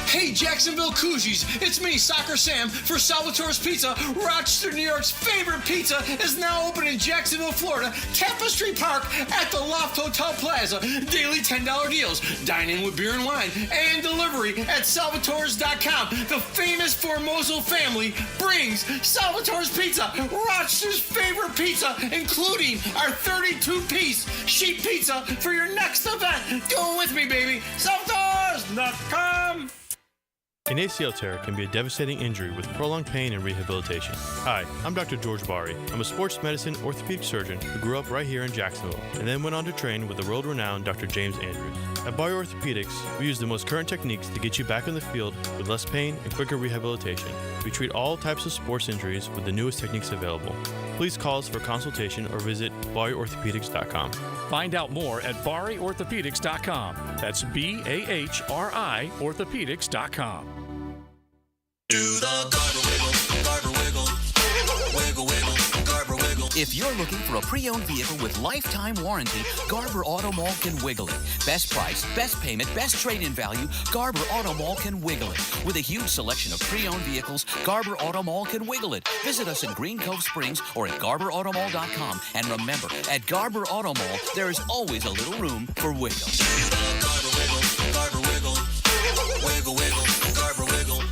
Hey, Jacksonville Cougies, it's me, Soccer Sam, for Salvatore's Pizza. Rochester, New York's favorite pizza is now open in Jacksonville, Florida, Tapestry Park at the Loft Hotel Plaza. Daily $10 deals, dine in with beer and wine, and delivery at salvatores.com. The famous Formoso family brings Salvatore's Pizza, Rochester's favorite pizza, including our 32-piece sheet pizza for your next event. Do it with me, baby. Salvatores.com. An ACL tear can be a devastating injury with prolonged pain and rehabilitation. Hi, I'm Dr. George Bari. I'm a sports medicine orthopedic surgeon who grew up right here in Jacksonville and then went on to train with the world-renowned Dr. James Andrews. At Bari Orthopedics, we use the most current techniques to get you back on the field with less pain and quicker rehabilitation. We treat all types of sports injuries with the newest techniques available. Please call us for consultation or visit BariOrthopedics.com. Find out more at BariOrthopedics.com. That's BAHRI Orthopedics.com. Do the Garber wiggle, wiggle, wiggle, Garber wiggle. If you're looking for a pre-owned vehicle with lifetime warranty, Garber Auto Mall can wiggle it. Best price, best payment, best trade-in value, Garber Auto Mall can wiggle it. With a huge selection of pre-owned vehicles, Garber Auto Mall can wiggle it. Visit us in Green Cove Springs or at GarberAutomall.com. And remember, at Garber Auto Mall, there is always a little room for wiggle. Garber wiggle, Garber wiggle, wiggle, wiggle, Garber wiggle.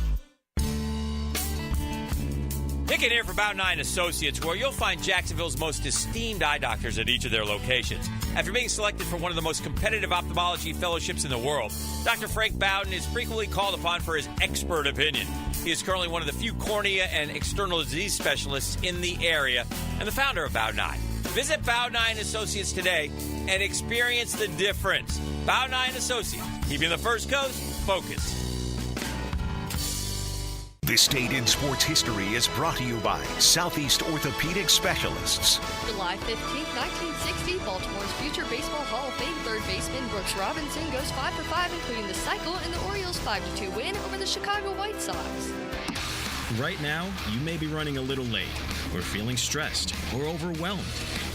Pick it here for Bout 9 Associates, where you'll find Jacksonville's most esteemed eye doctors at each of their locations. After being selected for one of the most competitive ophthalmology fellowships in the world, Dr. Frank Bowden is frequently called upon for his expert opinion. He is currently one of the few cornea and external disease specialists in the area and the founder of Bout 9. Visit Bout 9 Associates today and experience the difference. Bout 9 Associates, keeping the First Coast focused. This Date in Sports History is brought to you by Southeast Orthopedic Specialists. July 15th, 1960, Baltimore's future Baseball Hall of Fame third baseman Brooks Robinson goes 5 for 5, including the cycle and the Orioles' 5-2 win over the Chicago White Sox. Right now, you may be running a little late, or feeling stressed, or overwhelmed,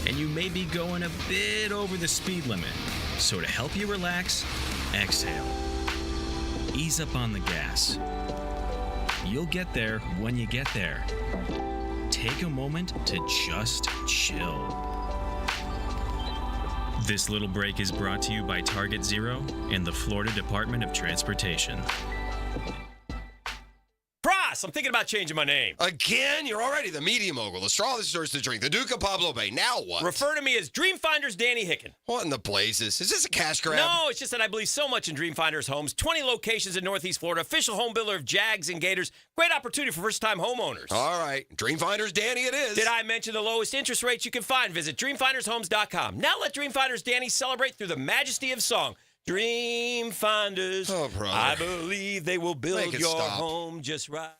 and you may be going a bit over the speed limit. So to help you relax, exhale. Ease up on the gas. You'll get there when you get there. Take a moment to just chill. This little break is brought to you by Target Zero and the Florida Department of Transportation. Cross, I'm thinking about changing my name. Again? You're already the media mogul, the straw that stirs the drink, the Duke of Pablo Bay. Now what? Refer to me as Dreamfinders Danny Hicken. What in the blazes? Is this a cash grab? No, it's just that I believe so much in Dreamfinders Homes. 20 locations in Northeast Florida, official home builder of Jags and Gators. Great opportunity for first-time homeowners. All right, Dreamfinders Danny it is. Did I mention the lowest interest rates you can find? Visit DreamfindersHomes.com. Now let Dreamfinders Danny celebrate through the majesty of song. Dreamfinders, I believe they will build your home just right.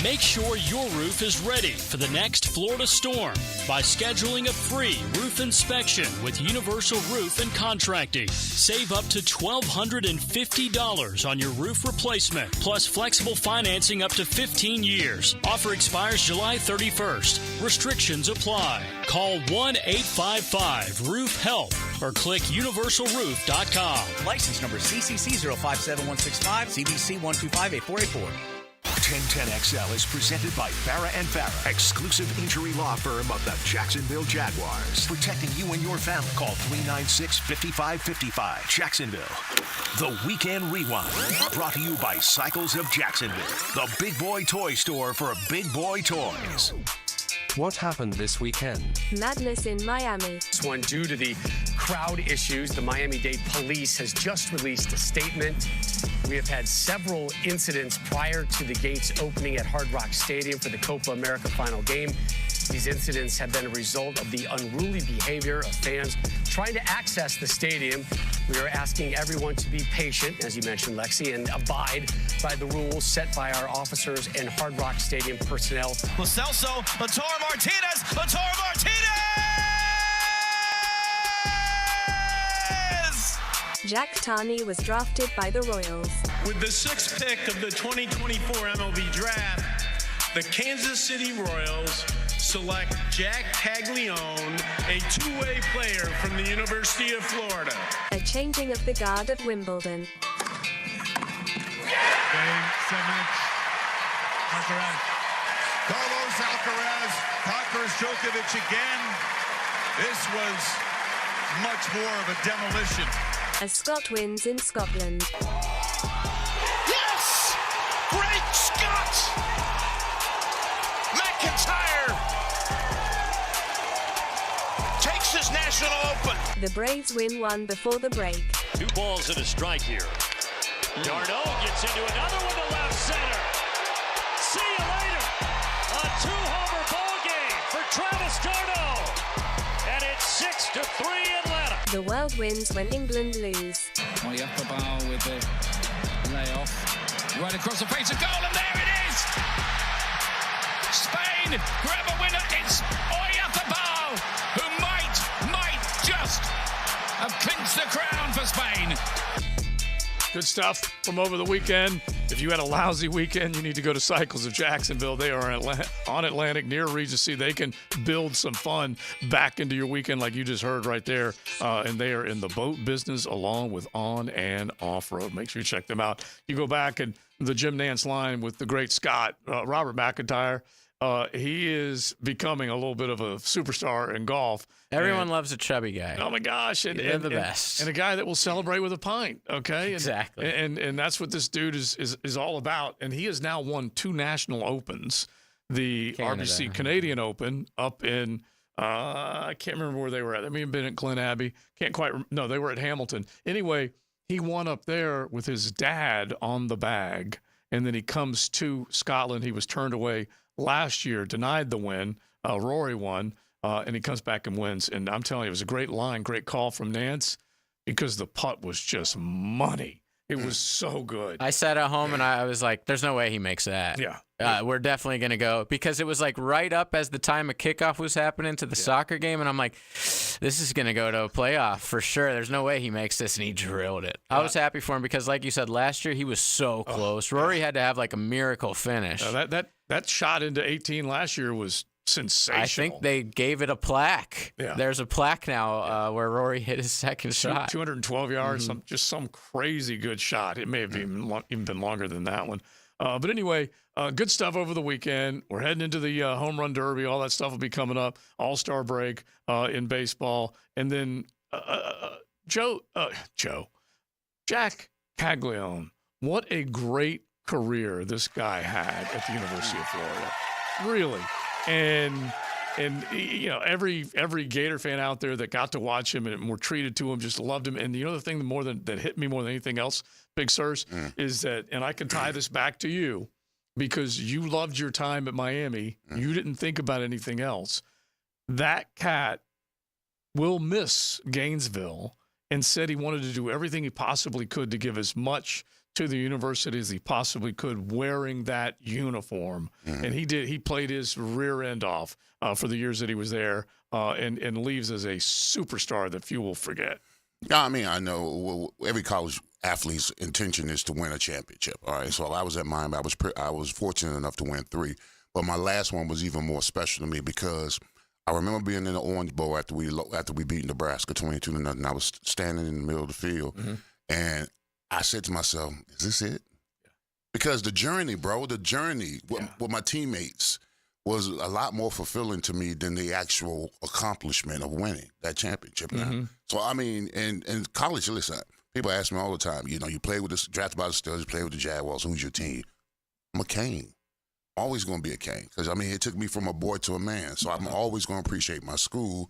Make sure your roof is ready for the next Florida storm by scheduling a free roof inspection with Universal Roof and Contracting. Save up to $1,250 on your roof replacement, plus flexible financing up to 15 years. Offer expires July 31st. Restrictions apply. Call 1-855-ROOF-HELP or click universalroof.com. License number CCC 057165, CBC 1258484. 1010XL is presented by Farah and Farah, exclusive injury law firm of the Jacksonville Jaguars. Protecting you and your family. Call 396-5555. Jacksonville. The Weekend Rewind. Brought to you by Cycles of Jacksonville, the big boy toy store for big boy toys. What happened this weekend? Madness in Miami. This one, due to the crowd issues, the Miami-Dade police has just released a statement. We have had several incidents prior to the gates opening at Hard Rock Stadium for the Copa America final game. These incidents have been a result of the unruly behavior of fans trying to access the stadium. We are asking everyone to be patient, as you mentioned, Lexi, and abide by the rules set by our officers and Hard Rock Stadium personnel. Lo Celso, Lator Martinez, Lator Martinez! Jack Taney was drafted by the Royals. With the 6th pick of the 2024 MLB Draft, the Kansas City Royals select Jack Taglione, a two-way player from the University of Florida. A changing of the guard at Wimbledon. Game, 7 minutes. Alcaraz. Carlos Alcaraz conquers Djokovic again. This was much more of a demolition. As Scott wins in Scotland. Yes! Great Scott! McIntyre takes his National Open. The Braves win one before the break. 2 balls and a strike here. Darno gets into another one to left center. See you later. A 2-homer ball game for Travis Darno. And it's 6-3 Atlanta. The world wins when England lose. Oyafabal with the layoff. Right across the face of goal, and there it is! Spain grab a winner. It's Oyafabal, who might just have clinched the crown for Spain. Good stuff from over the weekend. If you had a lousy weekend, you need to go to Cycles of Jacksonville. They are on Atlantic near Regency. They can build some fun back into your weekend like you just heard right there. And they are in the boat business along with on and off-road. Make sure you check them out. You go back and the Jim Nance line with the great Scott, Robert McIntyre. He is becoming a little bit of a superstar in golf. Everyone loves a chubby guy. Oh, my gosh. And the best. And a guy that will celebrate with a pint, okay? Exactly. And that's what this dude is all about. And he has now won 2 national opens. The Canada. RBC Canadian Open up in, I can't remember where they were at. They may have been at Glen Abbey. No, they were at Hamilton. Anyway, he won up there with his dad on the bag. And then he comes to Scotland. He was turned away last year, denied the win. Rory won, and he comes back and wins. And I'm telling you, it was a great line, great call from Nance because the putt was just money. It was so good. I sat at home and I was like, there's no way he makes that. Yeah. We're definitely going to go because it was like right up as the time of kickoff was happening to the soccer game. And I'm like, this is going to go to a playoff for sure. There's no way he makes this. And he drilled it. I was happy for him because like you said, last year he was so close. Rory had to have like a miracle finish. That shot into 18 last year was sensational. I think they gave it a plaque. Yeah. There's a plaque now where Rory hit his second shot. 212 yards, some crazy good shot. It may have even been longer than that one. But anyway, good stuff over the weekend. We're heading into the home run derby. All that stuff will be coming up. All-Star break in baseball. And then Jack Caglione. What a great career this guy had at the University of Florida. Really. And you know, every Gator fan out there that got to watch him and were treated to him just loved him. And you know the thing that hit me more than anything else, Big Sirs, is that, and I can tie this back to you because you loved your time at Miami. You didn't think about anything else. That cat will miss Gainesville and said he wanted to do everything he possibly could to give as much to the university as he possibly could wearing that uniform. And he did. He played his rear end off for the years that he was there and leaves as a superstar that few will forget. Yeah, I mean, I know every college athlete's intention is to win a championship. All right, so I was at Miami. I was fortunate enough to win 3, but my last one was even more special to me because I remember being in the Orange Bowl after we beat Nebraska 22-0. I was standing in the middle of the field, and I said to myself, "Is this it?" Because the journey, bro, with my teammates was a lot more fulfilling to me than the actual accomplishment of winning that championship. So, I mean, in college, listen, people ask me all the time, you know, you play with this, drafted by the Steelers, you play with the Jaguars, who's your team? I'm a Cane. Always going to be a Cane. Because, I mean, it took me from a boy to a man. So I'm always going to appreciate my school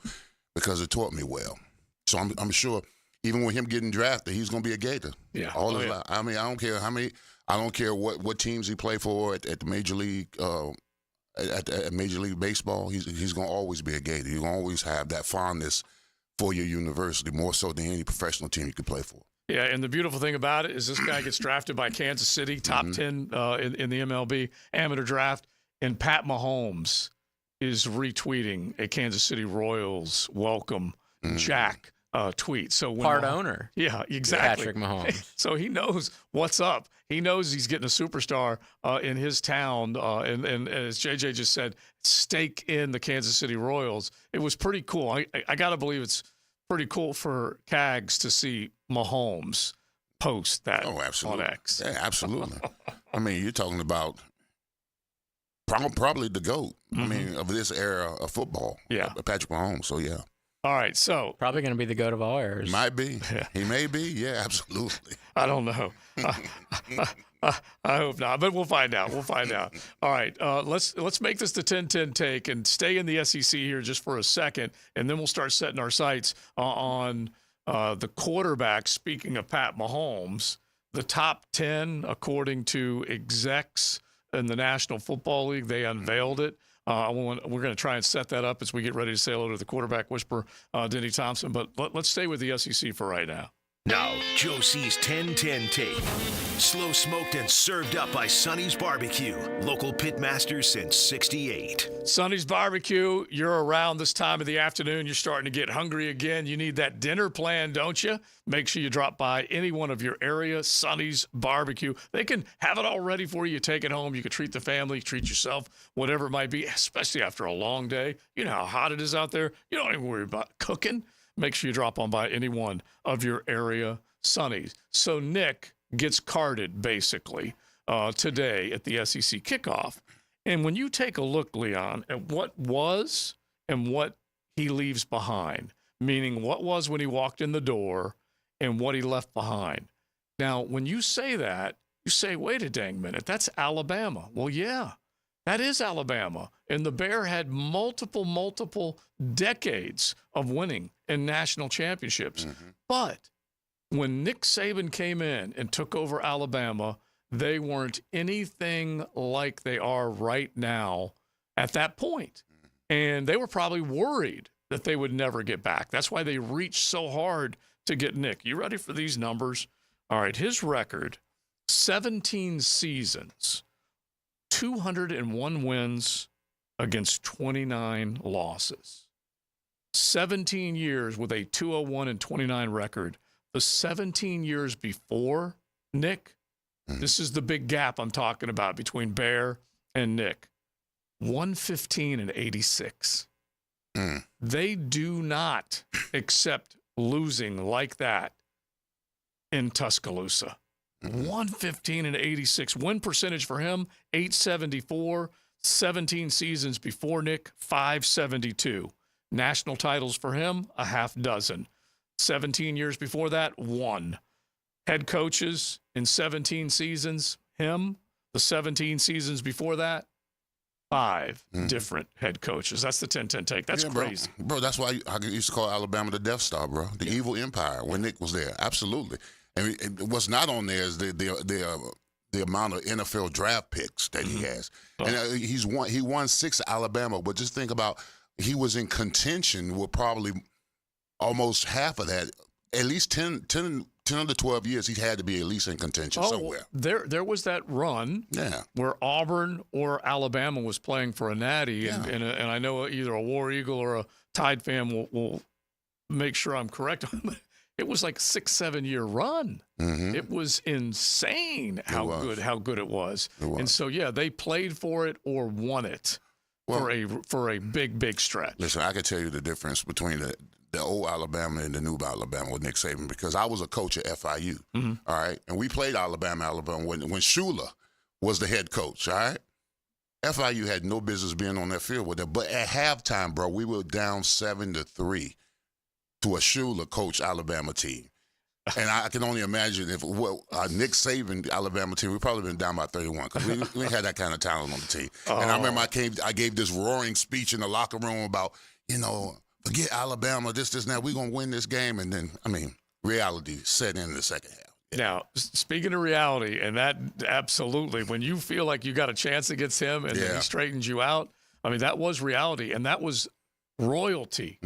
because it taught me well. So I'm sure even with him getting drafted, he's going to be a Gator. Yeah. All his life. I mean, I don't care how many, I don't care what teams he played for at the Major League at Major League Baseball, he's going to always be a Gator. You're going to always have that fondness for your university, more so than any professional team you could play for. Yeah, and the beautiful thing about it is this guy gets drafted by Kansas City, top 10 in the MLB amateur draft, and Pat Mahomes is retweeting a Kansas City Royals welcome Jack tweet. So when owner. Yeah, exactly. Patrick Mahomes. So he knows what's up. He knows he's getting a superstar in his town. And as JJ just said, stake in the Kansas City Royals. It was pretty cool. I got to believe it's pretty cool for Cags to see Mahomes post that on X. Yeah, absolutely. I mean, you're talking about probably the GOAT, I mean, of this era of football. Yeah. Patrick Mahomes, so yeah. All right, so probably going to be the GOAT of all eras. Might be. Yeah. He may be. Yeah, absolutely. I don't know. I hope not, but we'll find out. All right, let's make this the 10-10 take and stay in the SEC here just for a second, and then we'll start setting our sights on the quarterback. Speaking of Pat Mahomes, the top 10, according to execs in the National Football League. They unveiled it. We're going to try and set that up as we get ready to say hello to the quarterback whisperer, Denny Thompson. But let's stay with the SEC for right now. Now, Joe C's 10-10 tape. Slow smoked and served up by Sonny's Barbecue. Local pitmaster since 68. Sonny's Barbecue, you're around this time of the afternoon. You're starting to get hungry again. You need that dinner plan, don't you? Make sure you drop by any one of your area, Sonny's Barbecue. They can have it all ready for you. You take it home. You can treat the family, treat yourself, whatever it might be, especially after a long day. You know how hot it is out there. You don't even worry about cooking. Make sure you drop on by any one of your area Sonny's. So Nick gets carded, basically, today at the SEC kickoff. And when you take a look, Leon, at what was and what he leaves behind, meaning what was when he walked in the door and what he left behind. Now, when you say that, you say, wait a dang minute, that's Alabama. Well, yeah, that is Alabama. And the Bear had multiple decades of winning in national championships. But when Nick Saban came in and took over Alabama, they weren't anything like they are right now at that point. And they were probably worried that they would never get back. That's why they reached so hard to get Nick. You ready for these numbers? All right, his record, 17 seasons, 201 wins against 29 losses. 17 years with a 201-29 record. The 17 years before Nick, this is the big gap I'm talking about between Bear and Nick. 115-86. They do not accept losing like that in Tuscaloosa. 115-86. Win percentage for him, 874. 17 seasons before Nick, 572. National titles for him, a half dozen. 17 years before that, 1. Head coaches in 17 seasons, him. The 17 seasons before that, 5 different head coaches. That's the 10-10 take. That's crazy. Bro, that's why I used to call Alabama the Death Star, bro. The evil empire when Nick was there. Absolutely. And what's not on there is the amount of NFL draft picks that he has. And he won 6 at Alabama, but just think about he was in contention with probably almost half of that. At least 10 of the 12 years, he had to be at least in contention somewhere. There was that run where Auburn or Alabama was playing for a natty, and I know either a War Eagle or a Tide fan will make sure I'm correct. It was like a 6-7 year run. It was insane how good it was. And so they played for it or won it for a big stretch. Listen, I can tell you the difference between the old Alabama and the new Alabama with Nick Saban, because I was a coach at FIU. All right, and we played Alabama when Shula was the head coach. All right, FIU had no business being on that field with them, but at halftime, bro, we were down 7-3. To a Shula coach Alabama team. And I can only imagine if Nick Saban Alabama team, we've probably been down by 31 because we had that kind of talent on the team. And I remember I gave this roaring speech in the locker room about, forget Alabama, this, and that. We're going to win this game. And then, reality set in the second half. Now, speaking of reality, and that absolutely, when you feel like you got a chance against him and then he straightens you out, that was reality. And that was royalty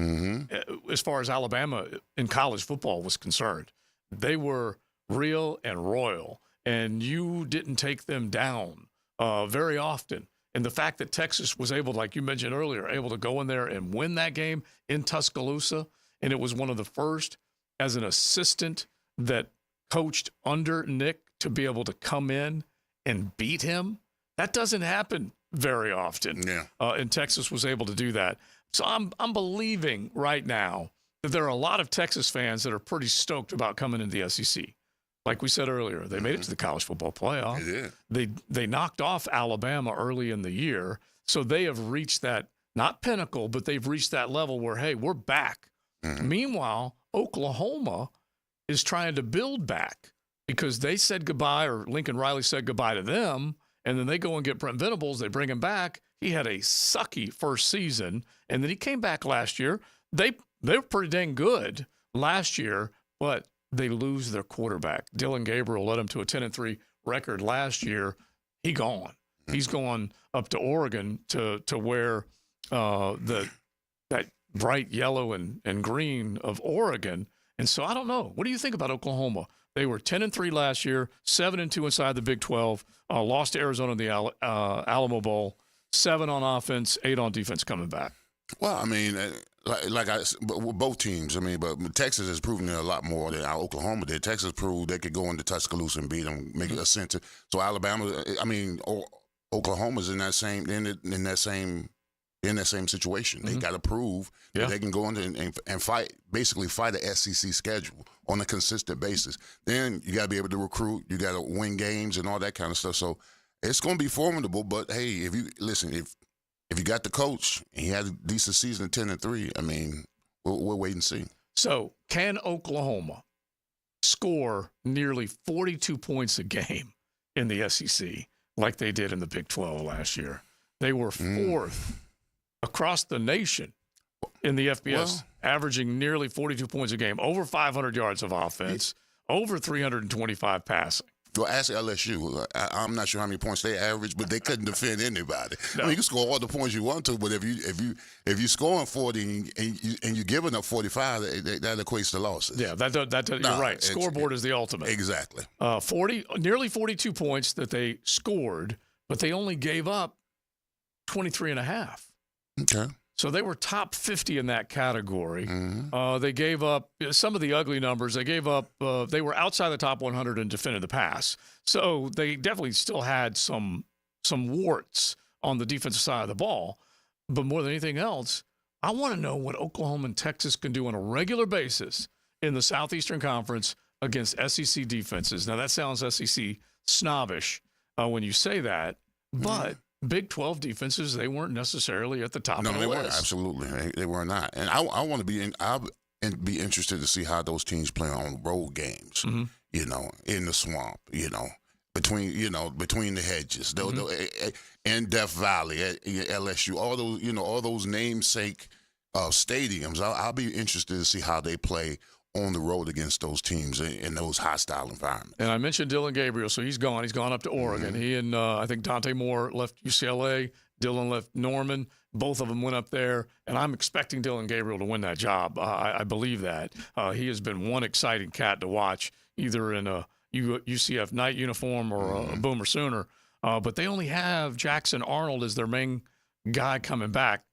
as far as Alabama in college football was concerned. They were real and royal, and you didn't take them down very often. And the fact that Texas was able, like you mentioned earlier, able to go in there and win that game in Tuscaloosa, and it was one of the first as an assistant that coached under Nick to be able to come in and beat him, that doesn't happen very often. And Texas was able to do that. So I'm believing right now that there are a lot of Texas fans that are pretty stoked about coming into the SEC. Like we said earlier, they made it to the college football playoff. They knocked off Alabama early in the year, so they have reached that, not pinnacle, but they've reached that level where, hey, we're back. Meanwhile, Oklahoma is trying to build back because they said goodbye, or Lincoln Riley said goodbye to them, and then they go and get Brent Venables. They bring him back. He had a sucky first season, and then he came back last year. They were pretty dang good last year, but they lose their quarterback. Dylan Gabriel led them to a 10-3 record last year. He's gone. He's gone up to Oregon to where that bright yellow and green of Oregon. And so I don't know. What do you think about Oklahoma? They were 10-3 last year, 7-2 inside the Big 12, lost to Arizona in the Alamo Bowl, 7 on offense, 8 on defense coming back. Well, I mean, both teams. I mean, but Texas has proven it a lot more than Oklahoma did. Texas proved they could go into Tuscaloosa and beat them, make it a center. So Alabama, I mean, Oklahoma's in that same situation. They got to prove that they can go in and fight, basically fight a SEC schedule on a consistent basis. Then you got to be able to recruit. You got to win games and all that kind of stuff. So it's going to be formidable. But hey, if you got the coach and he had a decent season, 10-3, I mean, we'll wait and see. So can Oklahoma score nearly 42 points a game in the SEC like they did in the Big 12 last year? They were fourth across the nation in the FBS, averaging nearly 42 points a game, over 500 yards of offense, over 325 passing. Well, ask LSU. I'm not sure how many points they averaged, but they couldn't defend anybody. No. I mean, you can score all the points you want to, but if you scoring 40 and you're giving up 45, that equates to losses. Yeah, you're right. Scoreboard is the ultimate. Exactly. Nearly 42 points that they scored, but they only gave up 23.5. Okay. So they were top 50 in that category. They gave up some of the ugly numbers. They gave up. They were outside the top 100 and defended the pass. So they definitely still had some warts on the defensive side of the ball. But more than anything else, I want to know what Oklahoma and Texas can do on a regular basis in the Southeastern Conference against SEC defenses. Now that sounds SEC snobbish when you say that, but Big 12 defenses, they weren't necessarily at the top of the list. No, they weren't. Absolutely. They were not. And I want to be I'll be interested to see how those teams play on road games, you know, in the swamp, you know, between the hedges, in Death Valley, at LSU, all those namesake stadiums. I'll be interested to see how they play on the road against those teams in those hostile environments. And I mentioned Dylan Gabriel, so he's gone. He's gone up to Oregon. He and I think Dante Moore left UCLA. Dylan left Norman. Both of them went up there, and I'm expecting Dylan Gabriel to win that job. I believe that. He has been one exciting cat to watch, either in a UCF night uniform or a Boomer Sooner. But they only have Jackson Arnold as their main guy coming back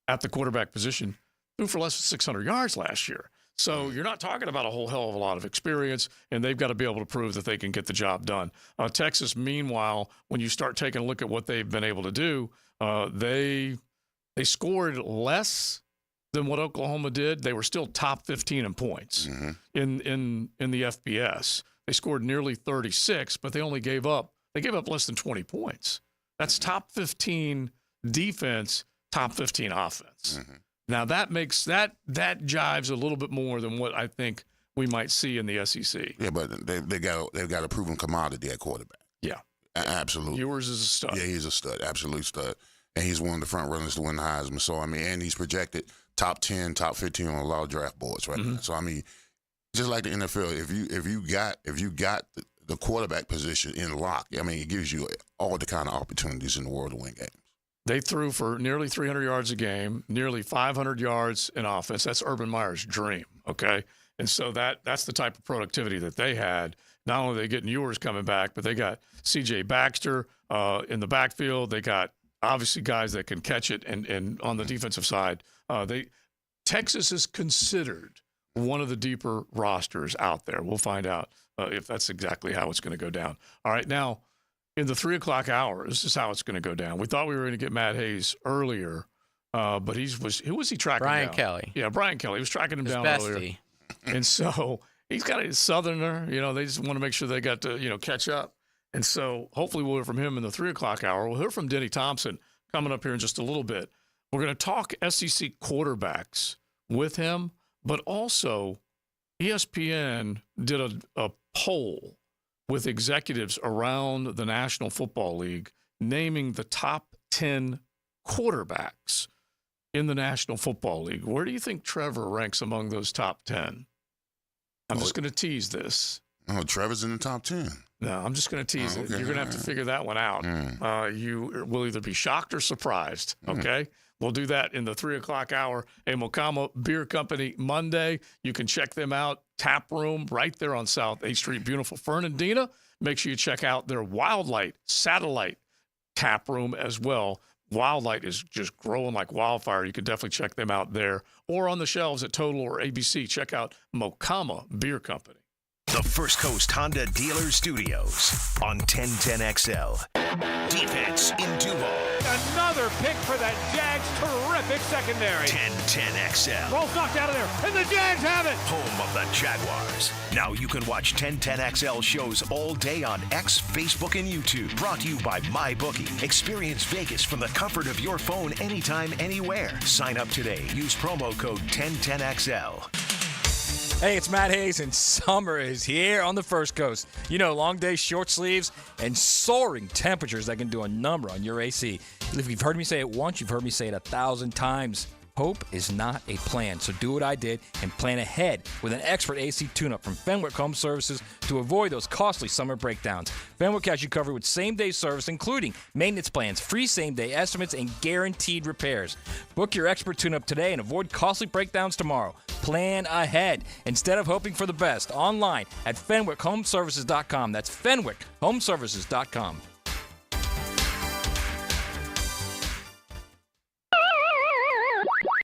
at the quarterback position. Threw for less than 600 yards last year. So you're not talking about a whole hell of a lot of experience, and they've got to be able to prove that they can get the job done. Texas, meanwhile, when you start taking a look at what they've been able to do, they scored less than what Oklahoma did. They were still top 15 in points in the FBS. They scored nearly 36, but they gave up less than 20 points. That's top 15 defense, top 15 offense. Now that makes that jives a little bit more than what I think we might see in the SEC. Yeah, but they've got a proven commodity at quarterback. Yeah, absolutely. Ewers is a stud. Yeah, he's a stud, absolute stud, and he's one of the front runners to win the Heisman. So I mean, and he's projected top 10, top 15 on a lot of draft boards right now. So I mean, just like the NFL, if you got the quarterback position in lock, I mean, it gives you all the kind of opportunities in the world to win games. They threw for nearly 300 yards a game, nearly 500 yards in offense. That's Urban Meyer's dream, okay? And so that's the type of productivity that they had. Not only are they getting Ewers coming back, but they got C.J. Baxter in the backfield. They got, obviously, guys that can catch it. And on the defensive side, Texas is considered one of the deeper rosters out there. We'll find out if that's exactly how it's going to go down. All right, now, in the 3 o'clock hour, this is how it's going to go down. We thought we were going to get Matt Hayes earlier, but who was he tracking Brian down? Kelly. Yeah, Brian Kelly. He was tracking him down earlier. And so he's got a Southerner. They just want to make sure they got to, catch up. And so hopefully we'll hear from him in the 3 o'clock hour. We'll hear from Denny Thompson coming up here in just a little bit. We're going to talk SEC quarterbacks with him, but also ESPN did a poll with executives around the National Football League naming the top 10 quarterbacks in the National Football League. Where do you think Trevor ranks among those top 10? I'm just going to tease this. Oh, Trevor's in the top 10. No, I'm just going to tease it. You're going to have to figure that one out. You will either be shocked or surprised, okay? We'll do that in the 3 o'clock hour. A Mocama Beer Company Monday. You can check them out. Tap room right there on South 8th Street. Beautiful Fernandina. Make sure you check out their Wildlight satellite tap room as well. Wildlight is just growing like wildfire. You can definitely check them out there. Or on the shelves at Total or ABC. Check out Mocama Beer Company. The First Coast Honda Dealer Studios on 1010XL. Defense in Duval. Another pick for that Jags terrific secondary. 1010XL. Ball's knocked out of there, and the Jags have it. Home of the Jaguars. Now you can watch 1010XL shows all day on X, Facebook, and YouTube. Brought to you by MyBookie. Experience Vegas from the comfort of your phone anytime, anywhere. Sign up today. Use promo code 1010XL. Hey, it's Matt Hayes, and summer is here on the First Coast. You know, long days, short sleeves, and soaring temperatures that can do a number on your AC. If you've heard me say it once, you've heard me say it 1,000 times. Hope is not a plan, so do what I did and plan ahead with an expert AC tune-up from Fenwick Home Services to avoid those costly summer breakdowns. Fenwick has you covered with same-day service, including maintenance plans, free same-day estimates, and guaranteed repairs. Book your expert tune-up today and avoid costly breakdowns tomorrow. Plan ahead instead of hoping for the best. Online at FenwickHomeservices.com. That's FenwickHomeservices.com.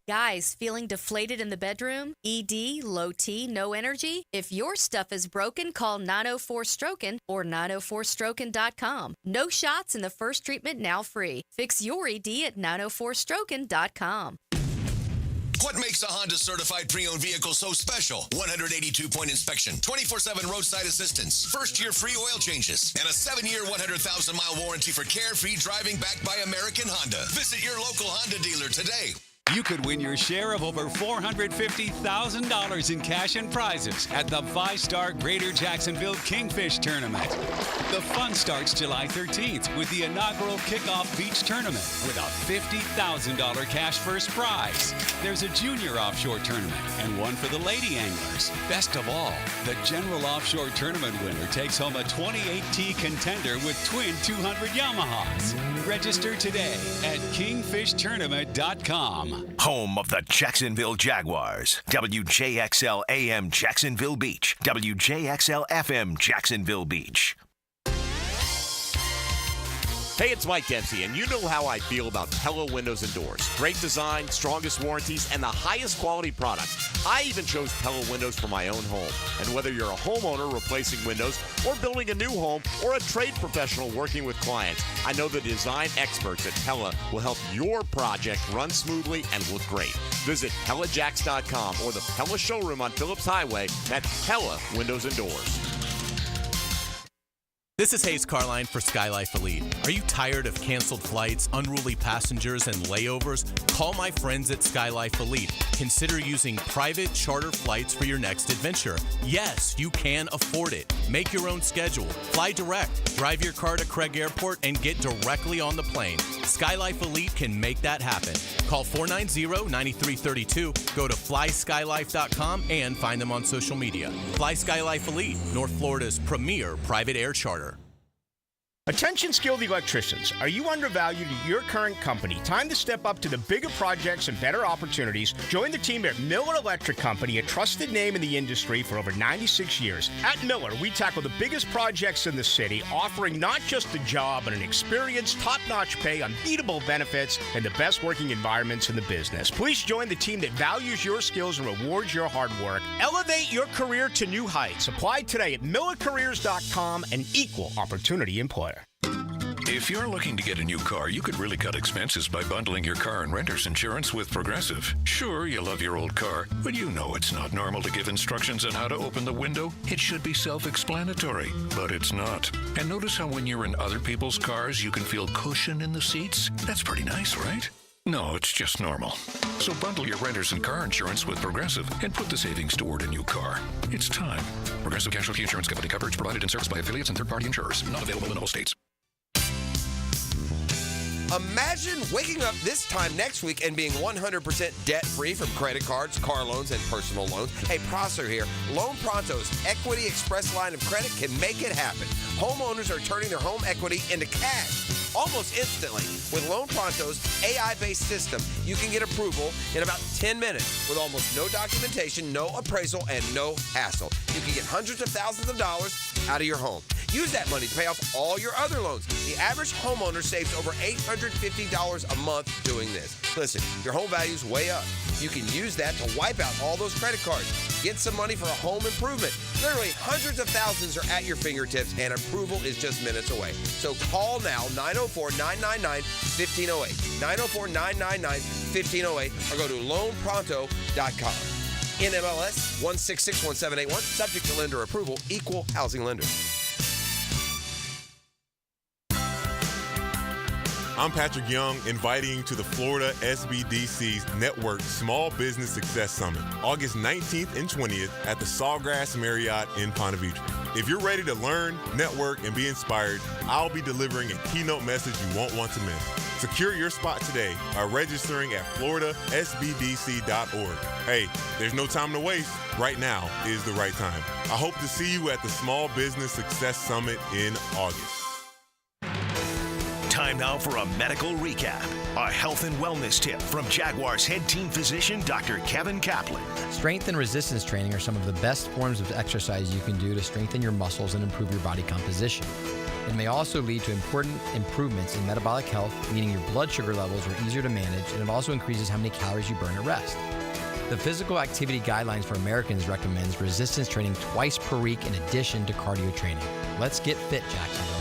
Guys, feeling deflated in the bedroom? ED, low T, no energy? If your stuff is broken, call 904-STROKEN or 904stroken.com. No shots in the first treatment, now free. Fix your ED at 904stroken.com. What makes a Honda certified pre-owned vehicle so special? 182-point inspection, 24/7 roadside assistance, first-year free oil changes, and a 7-year, 100,000-mile warranty for carefree driving backed by American Honda. Visit your local Honda dealer today. You could win your share of over $450,000 in cash and prizes at the 5-star Greater Jacksonville Kingfish Tournament. The fun starts July 13th with the inaugural kickoff beach tournament with a $50,000 cash first prize. There's a junior offshore tournament and one for the lady anglers. Best of all, the general offshore tournament winner takes home a 28T contender with twin 200 Yamahas. Register today at kingfishtournament.com. Home of the Jacksonville Jaguars. WJXL AM Jacksonville Beach. WJXL FM Jacksonville Beach. Hey, it's Mike Dempsey, and you know how I feel about Pella Windows and Doors. Great design, strongest warranties, and the highest quality products. I even chose Pella Windows for my own home. And whether you're a homeowner replacing windows or building a new home or a trade professional working with clients, I know the design experts at Pella will help your project run smoothly and look great. Visit PellaJacks.com or the Pella showroom on Phillips Highway. That's Pella Windows and Doors. This is Hayes Carline for Skylife Elite. Are you tired of canceled flights, unruly passengers, and layovers? Call my friends at Skylife Elite. Consider using private charter flights for your next adventure. Yes, you can afford it. Make your own schedule. Fly direct. Drive your car to Craig Airport and get directly on the plane. Skylife Elite can make that happen. Call 490-9332. Go to flyskylife.com and find them on social media. Fly Skylife Elite, North Florida's premier private air charter. Attention skilled electricians, are you undervalued at your current company? Time to step up to the bigger projects and better opportunities. Join the team at Miller Electric Company, a trusted name in the industry for over 96 years. At Miller, we tackle the biggest projects in the city, offering not just a job, but an experience, top-notch pay, unbeatable benefits, and the best working environments in the business. Please join the team that values your skills and rewards your hard work. Elevate your career to new heights. Apply today at millercareers.com, an equal opportunity employer. If you're looking to get a new car, you could really cut expenses by bundling your car and renter's insurance with Progressive. Sure, you love your old car, but you know it's not normal to give instructions on how to open the window. It should be self-explanatory, but it's not. And notice how when you're in other people's cars, you can feel cushion in the seats? That's pretty nice, right? No, it's just normal. So bundle your renter's and car insurance with Progressive and put the savings toward a new car. It's time. Progressive Casualty Insurance Company. Coverage provided and serviced by affiliates and third-party insurers. Not available in all states. Imagine waking up this time next week and being 100% debt-free from credit cards, car loans, and personal loans. Hey, Prosser here. Loan Pronto's Equity Express line of credit can make it happen. Homeowners are turning their home equity into cash almost instantly. With Loan Pronto's AI-based system, you can get approval in about 10 minutes with almost no documentation, no appraisal, and no hassle. You can get hundreds of thousands of dollars out of your home. Use that money to pay off all your other loans. The average homeowner saves over $850 a month doing this. Listen, your home value's way up. You can use that to wipe out all those credit cards. Get some money for a home improvement. Literally hundreds of thousands are at your fingertips, and approval is just minutes away. So call now, 904-999-1508. 904-999-1508, or go to loanpronto.com. NMLS 1661781, subject to lender approval, equal housing lender. I'm Patrick Young, inviting you to the Florida SBDC's Network Small Business Success Summit, August 19th and 20th at the Sawgrass Marriott in Ponte Vedra. If you're ready to learn, network, and be inspired, I'll be delivering a keynote message you won't want to miss. Secure your spot today by registering at floridasbdc.org. Hey, there's no time to waste. Right now is the right time. I hope to see you at the Small Business Success Summit in August. Time now for a medical recap. A health and wellness tip from Jaguars head team physician, Dr. Kevin Kaplan. Strength and resistance training are some of the best forms of exercise you can do to strengthen your muscles and improve your body composition. It may also lead to important improvements in metabolic health, meaning your blood sugar levels are easier to manage, and it also increases how many calories you burn at rest. The Physical Activity Guidelines for Americans recommends resistance training twice per week in addition to cardio training. Let's get fit, Jacksonville.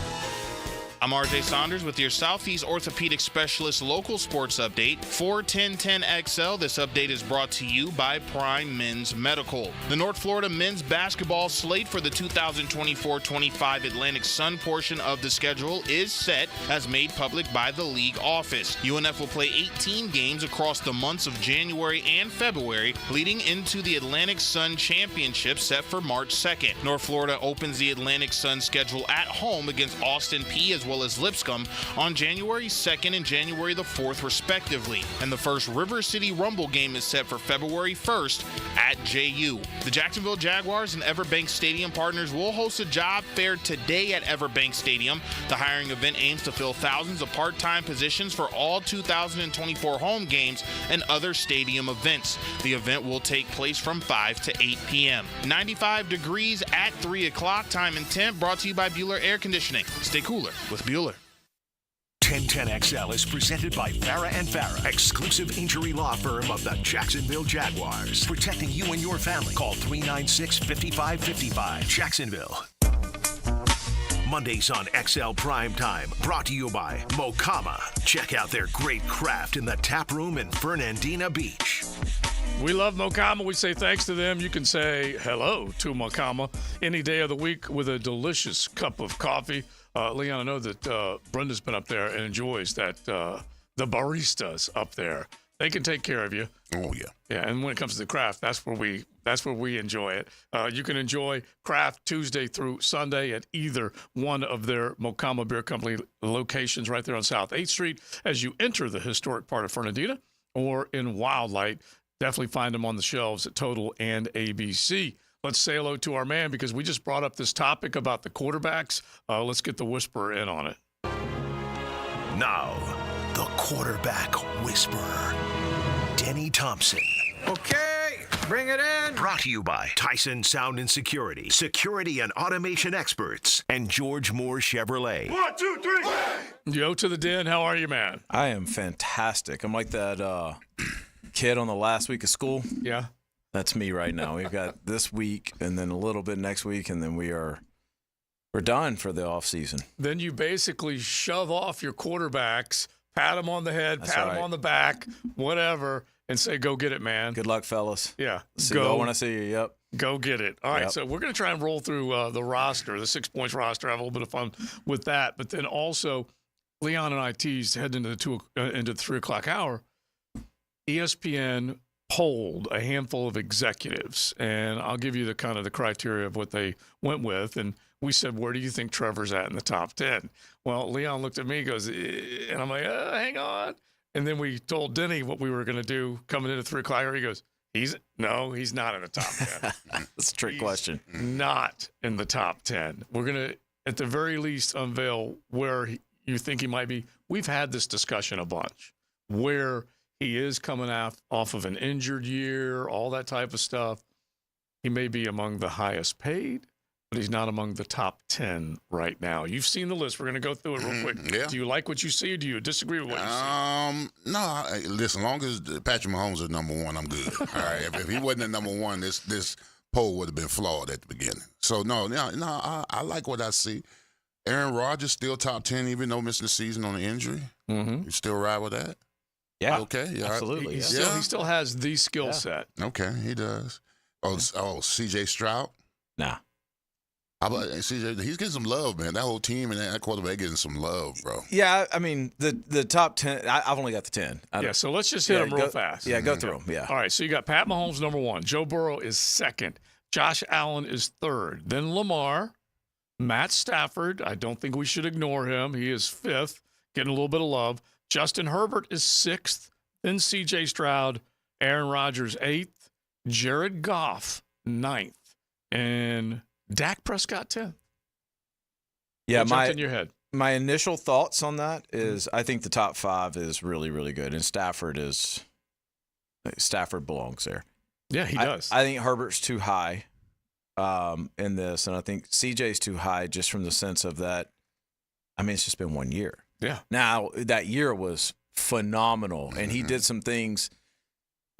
I'm RJ Saunders with your Southeast Orthopedic Specialist local sports update for 1010XL. This update is brought to you by Prime Men's Medical. The North Florida men's basketball slate for the 2024-25 Atlantic Sun portion of the schedule is set as made public by the league office. UNF will play 18 games across the months of January and February, leading into the Atlantic Sun Championship set for March 2nd. North Florida opens the Atlantic Sun schedule at home against Austin Peay as well as Lipscomb on January 2nd and January the 4th, respectively. And the first River City Rumble game is set for February 1st at JU. The Jacksonville Jaguars and Everbank Stadium partners will host a job fair today at Everbank Stadium. The hiring event aims to fill thousands of part-time positions for all 2024 home games and other stadium events. The event will take place from 5 to 8 p.m. 95 degrees at 3 o'clock. Time and temp brought to you by Bueller Air Conditioning. Stay cooler with Bueller. 1010XL is presented by Farah & Farah, exclusive injury law firm of the Jacksonville Jaguars. Protecting you and your family. Call 396-5555. Jacksonville. Mondays on XL Primetime, brought to you by Mocama. Check out their great craft in the tap room in Fernandina Beach. We love Mocama. We say thanks to them. You can say hello to Mocama any day of the week with a delicious cup of coffee. Leon, I know that Brenda's been up there and enjoys that. The baristas up there, they can take care of you. Oh yeah, yeah. And when it comes to the craft, that's where we enjoy it. You can enjoy craft Tuesday through Sunday at either one of their Mocama Beer Company locations right there on South 8th Street as you enter the historic part of Fernandina, or in Wildlight. Definitely find them on the shelves at Total and ABC. Let's say hello to our man because we just brought up this topic about the quarterbacks. Let's get the whisperer in on it. Now, the quarterback whisperer, Denny Thompson. Okay, bring it in. Brought to you by Tyson Sound and Security, security and automation experts, and George Moore Chevrolet. 1, 2, 3. Yo to the den. How are you, man? I am fantastic. I'm like that kid on the last week of school. Yeah. That's me right now. We've got this week and then a little bit next week, and then we're done for the off season. Then you basically shove off your quarterbacks, pat them on the head, That's pat right. them on the back, whatever, and say, go get it, man. Good luck, fellas. Yeah. Go when I see you. Yep. Go get it. All right, Yep. so we're going to try and roll through the roster, the 6 points roster, have a little bit of fun with that. But then also, Leon and I teased heading into the 3 o'clock hour, ESPN polled a handful of executives, and I'll give you the kind of the criteria of what they went with. And we said, where do you think Trevor's at in the top 10? Well, Leon looked at me, goes, and I'm like, hang on. And then we told Denny what we were going to do coming in at 3 o'clock. He goes, he's not in the top 10. That's a trick question. Not in the top 10. We're going to, at the very least, unveil where you think he might be. We've had this discussion a bunch, where he is coming off of an injured year, all that type of stuff. He may be among the highest paid, but he's not among the top 10 right now. You've seen the list. We're going to go through it real quick. Yeah. Do you like what you see, or do you disagree with what you see? No. Listen, as long as Patrick Mahomes is number one, I'm good. All right. If he wasn't at number one, this poll would have been flawed at the beginning. So, no, I like what I see. Aaron Rodgers still top 10, even though missing the season on an injury. Mm-hmm. You still ride with that? Yeah. Okay. Yeah. Absolutely. He still has the skill set. Okay, he does. C.J. Stroud? Nah. How about CJ? He's getting some love, man. That whole team and that quarterback getting some love, bro. Yeah, I mean, the top 10, I've only got the 10. So let's just hit them real fast. Yeah, go through them, yeah. All right, so you got Pat Mahomes, number 1. Joe Burrow is 2nd. Josh Allen is 3rd. Then Lamar. Matt Stafford, I don't think we should ignore him. He is 5th, getting a little bit of love. Justin Herbert is 6th. Then C.J. Stroud. Aaron Rodgers, 8th. Jared Goff, 9th. And Dak Prescott, 10th. Yeah, what jumped in your head? My initial thoughts on that is I think the top 5 is really, really good. And Stafford belongs there. Yeah, he does. I think Herbert's too high in this. And I think CJ's too high just from the sense of that. I mean, it's just been 1 year. Yeah. Now, that year was phenomenal. And he did some things.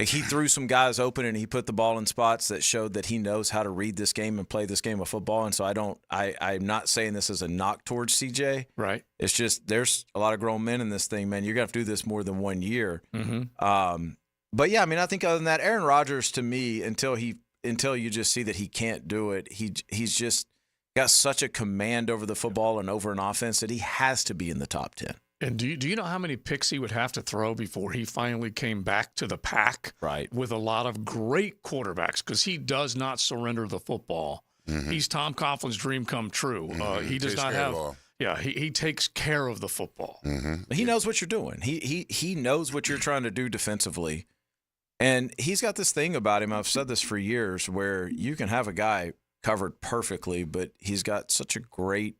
Like he threw some guys open and he put the ball in spots that showed that he knows how to read this game and play this game of football. And so I'm not saying this as a knock towards CJ. Right. It's just there's a lot of grown men in this thing, man. You're going to have to do this more than 1 year. Mm-hmm. But, yeah, I mean, I think other than that, Aaron Rodgers to me, until you just see that he can't do it, he's just got such a command over the football and over an offense that he has to be in the top 10. And do you know how many picks he would have to throw before he finally came back to the pack? Right. With a lot of great quarterbacks, because he does not surrender the football. Mm-hmm. He's Tom Coughlin's dream come true. He does not have. Yeah, he takes care of the football. Mm-hmm. He knows what you're doing. He knows what you're trying to do defensively, and he's got this thing about him. I've said this for years, where you can have a guy covered perfectly, but he's got such a great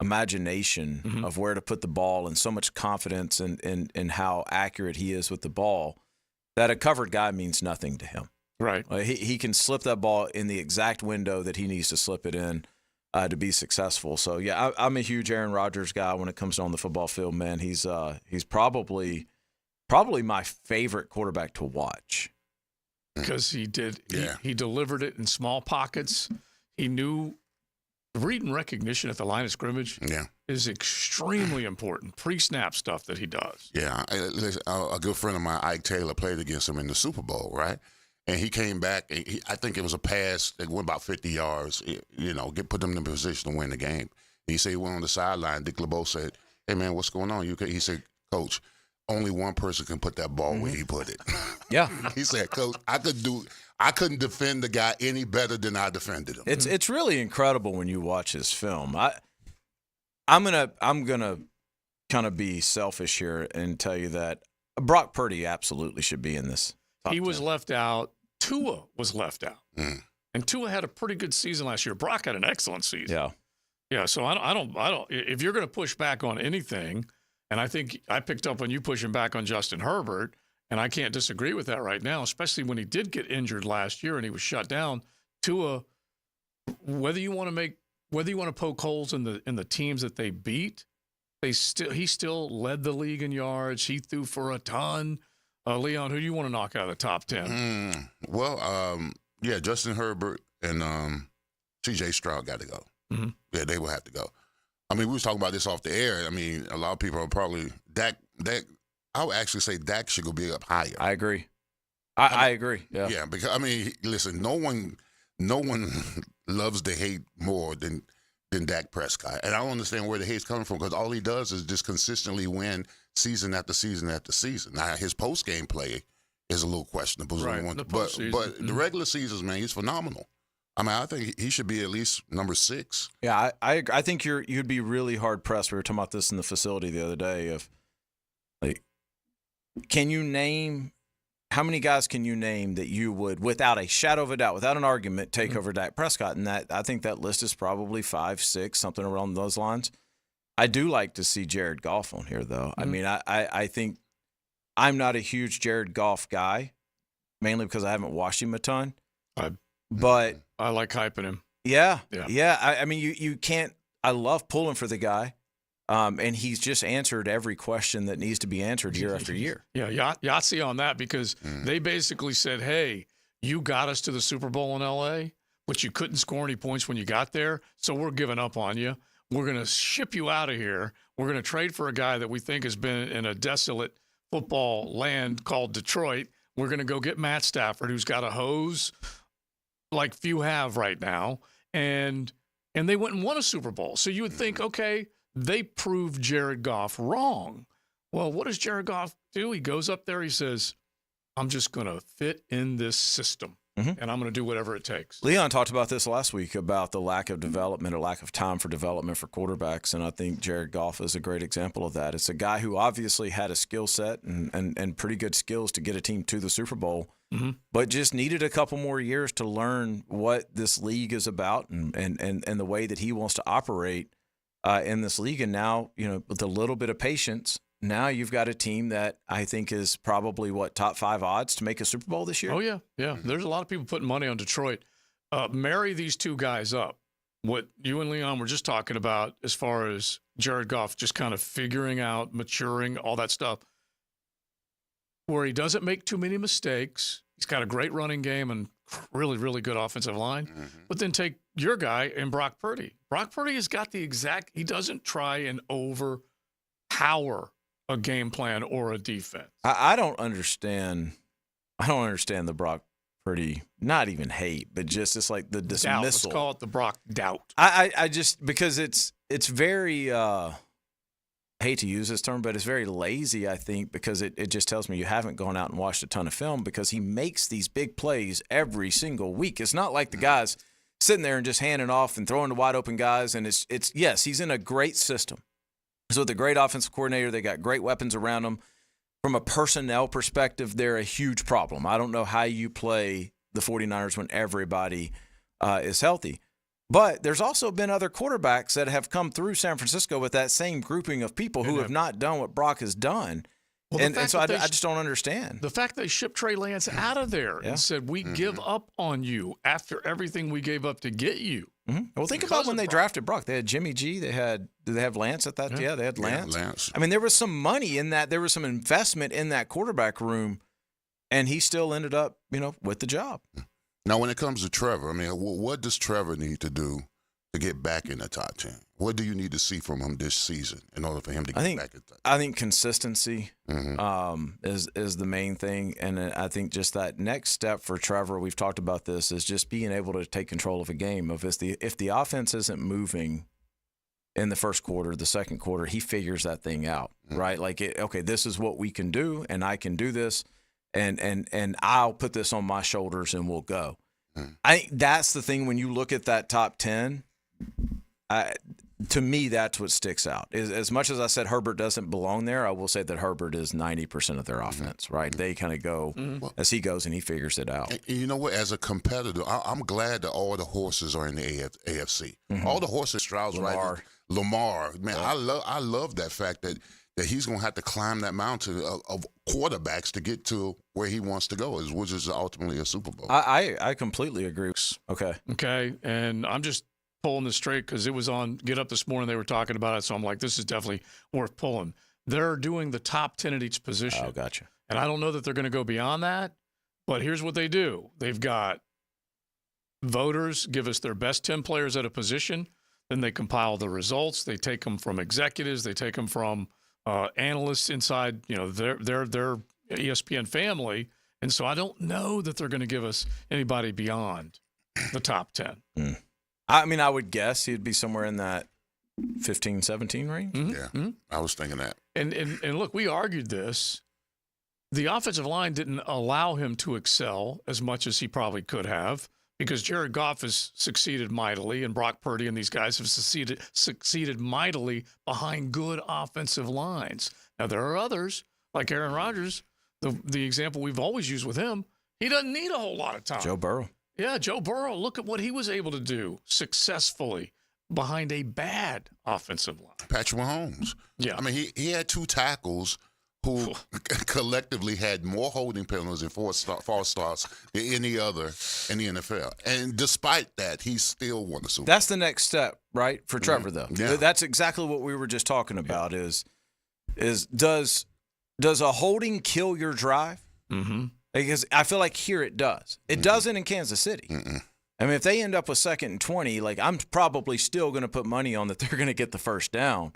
imagination of where to put the ball and so much confidence in how accurate he is with the ball that a covered guy means nothing to him. Right. He can slip that ball in the exact window that he needs to slip it in to be successful. So, yeah, I'm a huge Aaron Rodgers guy when it comes on the football field, man. He's probably my favorite quarterback to watch. Because he delivered it in small pockets. He knew read and recognition at the line of scrimmage is extremely important. Pre-snap stuff that he does. Yeah. A good friend of mine, Ike Taylor, played against him in the Super Bowl, right? And he came back. I think it was a pass that went about 50 yards, put them in a position to win the game. And he said he went on the sideline. Dick LeBeau said, "Hey, man, what's going on?" He said, "Coach, only one person can put that ball where he put it." Yeah. He said, "Coach, I couldn't defend the guy any better than I defended him." It's really incredible when you watch his film. I'm gonna kind of be selfish here and tell you that Brock Purdy absolutely should be in this. He was left out. Tua was left out, and Tua had a pretty good season last year. Brock had an excellent season. Yeah. So I don't. If you're going to push back on anything, and I think I picked up on you pushing back on Justin Herbert. And I can't disagree with that right now, especially when he did get injured last year and he was shut down. Tua, whether you want to poke holes in the teams that they beat, he still led the league in yards. He threw for a ton. Leon, who do you want to knock out of the top 10? Justin Herbert and C.J. Stroud got to go. Mm-hmm. Yeah, they will have to go. I mean, we was talking about this off the air. I mean, a lot of people are probably Dak. I would actually say Dak should go be up higher. I agree. I agree. Yeah. Yeah, because I mean, listen, no one loves to hate more than Dak Prescott, and I don't understand where the hate's coming from because all he does is just consistently win season after season after season. Now his post game play is a little questionable, right? but the regular seasons, man, he's phenomenal. I mean, I think he should be at least number 6. Yeah, I think you'd be really hard pressed. We were talking about this in the facility the other day. Of like, can you name how many guys can you name that you would, without a shadow of a doubt, without an argument, take over Dak Prescott? And I think that list is probably 5, 6, something around those lines. I do like to see Jared Goff on here, though. I mean, I think I'm not a huge Jared Goff guy, mainly because I haven't watched him a ton. But I like hyping him. Yeah. I mean, you can't. I love pulling for the guy, and he's just answered every question that needs to be answered year after year. Yeah, Yahtzee on that, because they basically said, "Hey, you got us to the Super Bowl in L.A., but you couldn't score any points when you got there, so we're giving up on you. We're going to ship you out of here. We're going to trade for a guy that we think has been in a desolate football land called Detroit. We're going to go get Matt Stafford, who's got a hose like few have right now." And they went and won a Super Bowl. So you would think, okay, they proved Jared Goff wrong. Well, what does Jared Goff do? He goes up there, he says, I'm just going to fit in this system, and I'm going to do whatever it takes. Leon talked about this last week, about the lack of development or lack of time for development for quarterbacks, and I think Jared Goff is a great example of that. It's a guy who obviously had a skill set and pretty good skills to get a team to the Super Bowl, but just needed a couple more years to learn what this league is about and the way that he wants to operate in this league. And now, with a little bit of patience, now you've got a team that I think is probably, top 5 odds to make a Super Bowl this year? Oh, yeah. There's a lot of people putting money on Detroit. Marry these two guys up. What you and Leon were just talking about as far as Jared Goff just kind of figuring out, maturing, all that stuff, where he doesn't make too many mistakes. He's got a great running game and really, really good offensive line. But then take your guy and Brock Purdy. Brock Purdy has got he doesn't try and overpower a game plan or a defense. I don't understand the Brock Purdy, not even hate, but just it's like the dismissal. Doubt. Let's call it the Brock doubt. I just, because it's very I hate to use this term, but it's very lazy, I think, because it just tells me you haven't gone out and watched a ton of film, because he makes these big plays every single week. It's not like the guy's sitting there and just handing off and throwing to wide open guys. And it's yes, he's in a great system. He's with a great offensive coordinator. They got great weapons around him. From a personnel perspective, they're a huge problem. I don't know how you play the 49ers when everybody is healthy. But there's also been other quarterbacks that have come through San Francisco with that same grouping of people who have not done what Brock has done. Well, and so I just don't understand. The fact they shipped Trey Lance out of there and said, we give up on you after everything we gave up to get you. Well, think about when they drafted Brock. They had Jimmy G. Did they have Lance at that? Yeah, they had Lance. Lance. I mean, there was some money in that. There was some investment in that quarterback room, and he still ended up, with the job. Now, when it comes to Trevor, I mean, what does Trevor need to do to get back in the top 10? What do you need to see from him this season in order for him to get back in the top 10? I think consistency is the main thing, and I think just that next step for Trevor, we've talked about this, is just being able to take control of a game. If the offense isn't moving in the first quarter, the second quarter, he figures that thing out, right? Like, okay, this is what we can do, and I can do this. And I'll put this on my shoulders and we'll go. I think that's the thing when you look at that top 10. To me, that's what sticks out. As much as I said Herbert doesn't belong there, I will say that Herbert is 90% of their offense, right? They kind of go as he goes and he figures it out. And you know what? As a competitor, I'm glad that all the horses are in the AFC. All the horses, Stroud's right. Lamar, man, I love that fact that he's going to have to climb that mountain of quarterbacks to get to where he wants to go, which is ultimately a Super Bowl. I completely agree. Okay, and I'm just pulling this straight because it was on Get Up this morning. They were talking about it, so I'm like, this is definitely worth pulling. They're doing the top 10 at each position. Oh, gotcha. And I don't know that they're going to go beyond that, but here's what they do. They've got voters give us their best 10 players at a position. Then they compile the results. They take them from executives. They take them from analysts inside, their ESPN family. And so I don't know that they're going to give us anybody beyond the top 10. I mean, I would guess he'd be somewhere in that 15, 17 range. Yeah, I was thinking that. And look, we argued this. The offensive line didn't allow him to excel as much as he probably could have because Jared Goff has succeeded mightily, and Brock Purdy and these guys have succeeded mightily behind good offensive lines. Now, there are others, like Aaron Rodgers, the example we've always used with him. He doesn't need a whole lot of time. Joe Burrow. Yeah, Joe Burrow. Look at what he was able to do successfully behind a bad offensive line. Patrick Mahomes. Yeah. I mean, he had 2 tackles who collectively had more holding penalties and false starts than any other in the NFL. And despite that, he still won the Super Bowl. That's the next step, right, for Trevor, though. Yeah. That's exactly what we were just talking about is does a holding kill your drive? Mm-hmm. Because I feel like here it does. It doesn't in Kansas City. I mean, if they end up with 2nd and 20, like I'm probably still going to put money on that they're going to get the first down.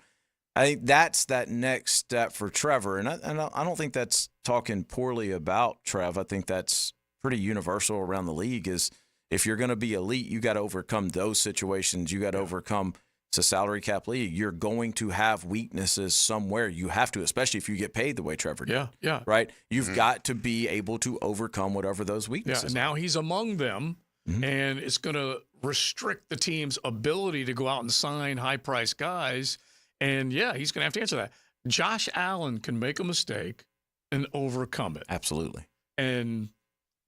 I think that's that next step for Trevor. And I don't think that's talking poorly about Trev. I think that's pretty universal around the league is if you're going to be elite, you got to overcome those situations. You got to overcome it's a salary cap league. You're going to have weaknesses somewhere. You have to, especially if you get paid the way Trevor did. Yeah. Right? You've got to be able to overcome whatever those weaknesses are. Now he's among them, and it's going to restrict the team's ability to go out and sign high-priced guys. And, yeah, he's going to have to answer that. Josh Allen can make a mistake and overcome it. Absolutely. And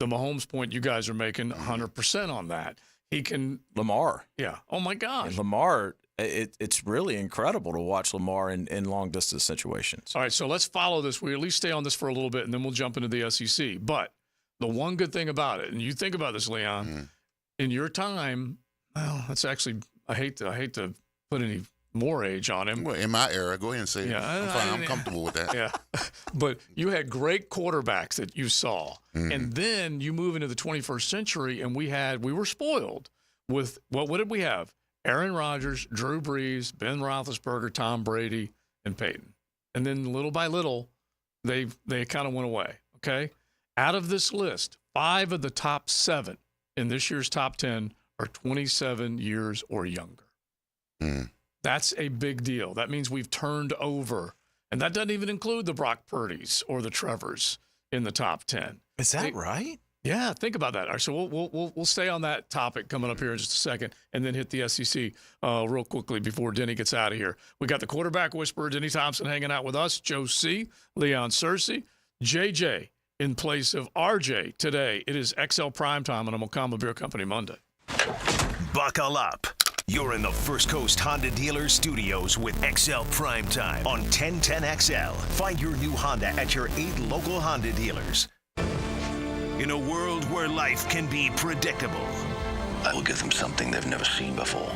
the Mahomes point you guys are making 100% on that. He can – Lamar. Yeah. Oh, my gosh. And Lamar – it's really incredible to watch Lamar in long-distance situations. All right, so let's follow this. We at least stay on this for a little bit, and then we'll jump into the SEC. But the one good thing about it, and you think about this, Leon, in your time, well, that's actually I hate to put any more age on him. Well, in my era, go ahead and say it. I'm fine. I'm comfortable with that. Yeah. But you had great quarterbacks that you saw. And then you move into the 21st century, and we were spoiled with what did we have? Aaron Rodgers, Drew Brees, Ben Roethlisberger, Tom Brady, and Peyton. And then little by little, they kind of went away, okay? Out of this list, 5 of the top 7 in this year's top 10 are 27 years or younger. That's a big deal. That means we've turned over. And that doesn't even include the Brock Purdys or the Trevors in the top 10. Is that right? Yeah, think about that. All right, so we'll stay on that topic coming up here in just a second, and then hit the SEC real quickly before Denny gets out of here. We got the quarterback whisperer, Denny Thompson, hanging out with us, Joe C., Leon Searcy, JJ in place of RJ today. It is XL Primetime on a Mokama Beer Company Monday. Buckle up. You're in the First Coast Honda Dealer Studios with XL Primetime on 1010XL. Find your new Honda at your 8 local Honda dealers. In a world where life can be predictable, I will give them something they've never seen before.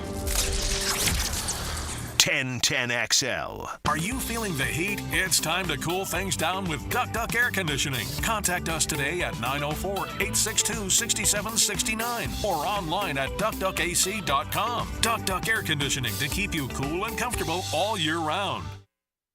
1010XL. Are you feeling the heat? It's time to cool things down with Duck Duck Air Conditioning. Contact us today at 904-862-6769 or online at duckduckac.com. Duck Duck Air Conditioning to keep you cool and comfortable all year round.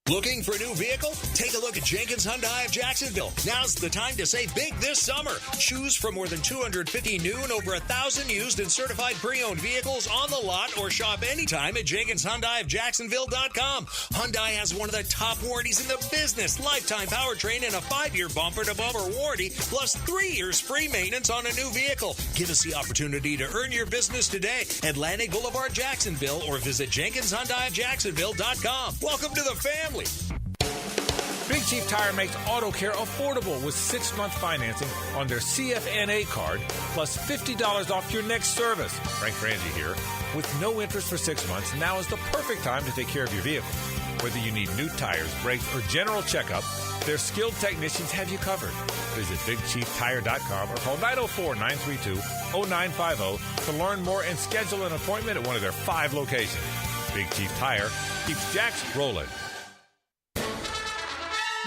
Looking for a new vehicle? Take a look at Jenkins Hyundai of Jacksonville. Now's the time to save big this summer. Choose from more than 250 new and over 1,000 used and certified pre-owned vehicles on the lot, or shop anytime at JenkinsHyundaiofJacksonville.com. Hyundai has one of the top warranties in the business. Lifetime powertrain and a 5-year bumper-to-bumper warranty, plus 3 years free maintenance on a new vehicle. Give us the opportunity to earn your business today. Atlantic Boulevard, Jacksonville, or visit JenkinsHyundaiofJacksonville.com. Welcome to the family. Big Chief Tire makes auto care affordable with 6-month financing on their CFNA card, plus $50 off your next service. Frank Frangie here. With no interest for 6 months, now is the perfect time to take care of your vehicle. Whether you need new tires, brakes, or general checkup, their skilled technicians have you covered. Visit BigChiefTire.com or call 904-932-0950 to learn more and schedule an appointment at one of their 5 locations. Big Chief Tire keeps Jacks rolling.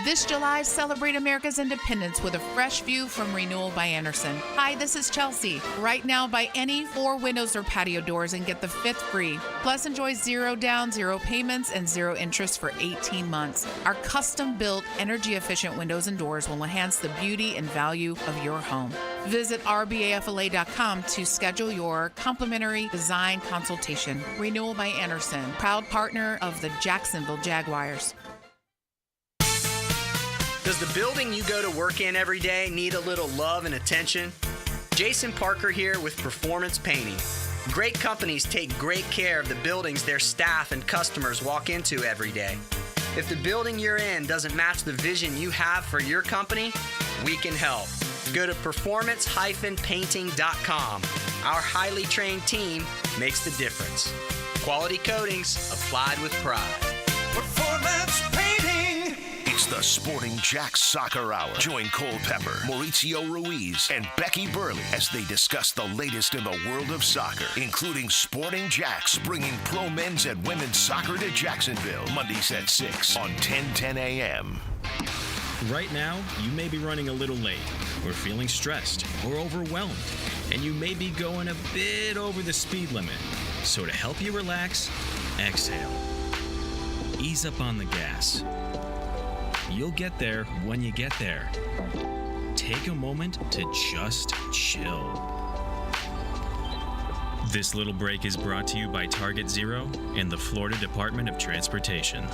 This July, celebrate America's independence with a fresh view from Renewal by Andersen. Hi, this is Chelsea. Right now, buy any 4 windows or patio doors and get the 5th free. Plus, enjoy 0 down, 0 payments, and 0 interest for 18 months. Our custom-built, energy-efficient windows and doors will enhance the beauty and value of your home. Visit rbafla.com to schedule your complimentary design consultation. Renewal by Andersen, proud partner of the Jacksonville Jaguars. Does the building you go to work in every day need a little love and attention? Jason Parker here with Performance Painting. Great companies take great care of the buildings their staff and customers walk into every day. If the building you're in doesn't match the vision you have for your company, we can help. Go to performance-painting.com. Our highly trained team makes the difference. Quality coatings applied with pride. Performance Painting. It's the Sporting Jacks Soccer Hour. Join Cole Pepper, Mauricio Ruiz, and Becky Burley as they discuss the latest in the world of soccer, including Sporting Jacks bringing pro men's and women's soccer to Jacksonville. Mondays at 6 on 1010 a.m. Right now, you may be running a little late, or feeling stressed, or overwhelmed, and you may be going a bit over the speed limit. So to help you relax, exhale. Ease up on the gas. You'll get there when you get there. Take a moment to just chill. This little break is brought to you by Target Zero and the Florida Department of Transportation.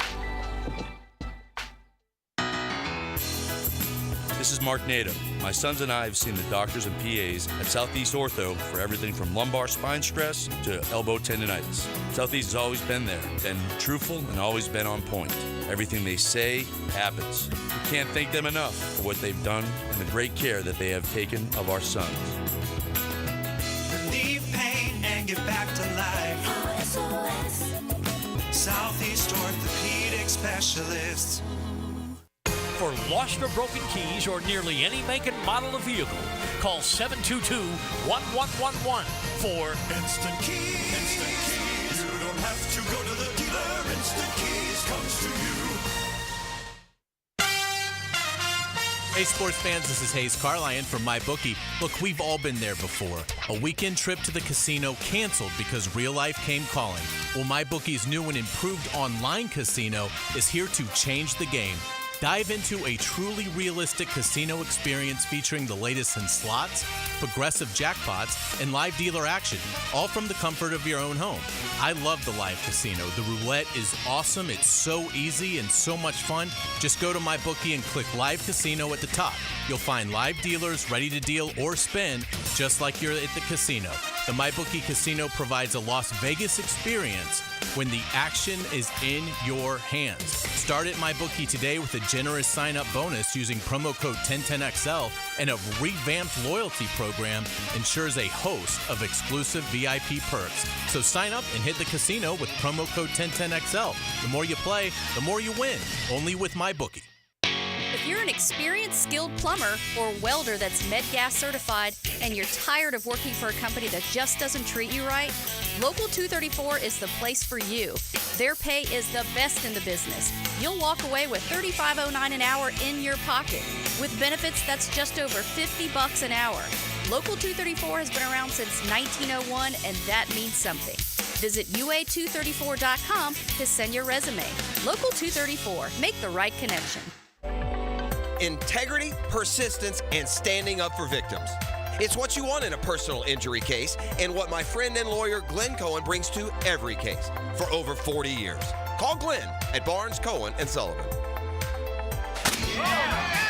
This is Mark Nato. My sons and I have seen the doctors and PAs at Southeast Ortho for everything from lumbar spine stress to elbow tendonitis. Southeast has always been there, been truthful, and always been on point. Everything they say happens. We can't thank them enough for what they've done and the great care that they have taken of our sons. Relieve pain and get back to life. SOS. Southeast Orthopedic Specialists. For lost or broken keys or nearly any make and model of vehicle, call 722-1111 for Instant Keys. Instant Keys. You don't have to go to the dealer. Instant Keys comes to you. Hey, sports fans, this is Hayes Carlyon from MyBookie. Look, we've all been there before. A weekend trip to the casino canceled because real life came calling. Well, MyBookie's new and improved online casino is here to change the game. Dive into a truly realistic casino experience featuring the latest in slots, progressive jackpots, and live dealer action, all from the comfort of your own home. I love the live casino. The roulette is awesome. It's so easy and so much fun. Just go to MyBookie and click Live Casino at the top. You'll find live dealers ready to deal or spin just like you're at the casino. The MyBookie Casino provides a Las Vegas experience when the action is in your hands. Start at MyBookie today with a generous sign-up bonus using promo code 1010XL, and a revamped loyalty program ensures a host of exclusive VIP perks. So sign up and hit the casino with promo code 1010XL. The more you play, the more you win. Only with MyBookie. If you're an experienced, skilled plumber or welder that's MedGas certified and you're tired of working for a company that just doesn't treat you right, Local 234 is the place for you. Their pay is the best in the business. You'll walk away with $35.09 an hour in your pocket. With benefits, that's just over $50 an hour. Local 234 has been around since 1901, and that means something. Visit UA234.com to send your resume. Local 234. Make the right connection. Integrity, persistence, and standing up for victims. It's what you want in a personal injury case, and what my friend and lawyer Glenn Cohen brings to every case for over 40 years. Call Glenn at Barnes, Cohen, and Sullivan.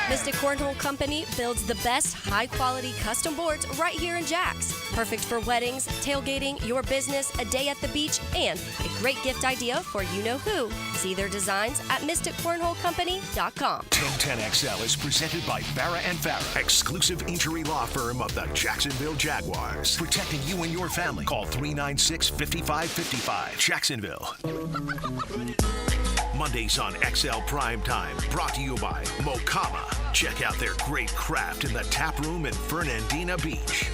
Mystic Cornhole Company builds the best high-quality custom boards right here in Jax. Perfect for weddings, tailgating, your business, a day at the beach, and a great gift idea for you-know-who. See their designs at mysticcornholecompany.com. 1010XL is presented by Farrah & Farrah, exclusive injury law firm of the Jacksonville Jaguars. Protecting you and your family. Call 396-5555. Jacksonville. Mondays on XL Primetime, brought to you by Mocama. Check out their great craft in the tap room in Fernandina Beach.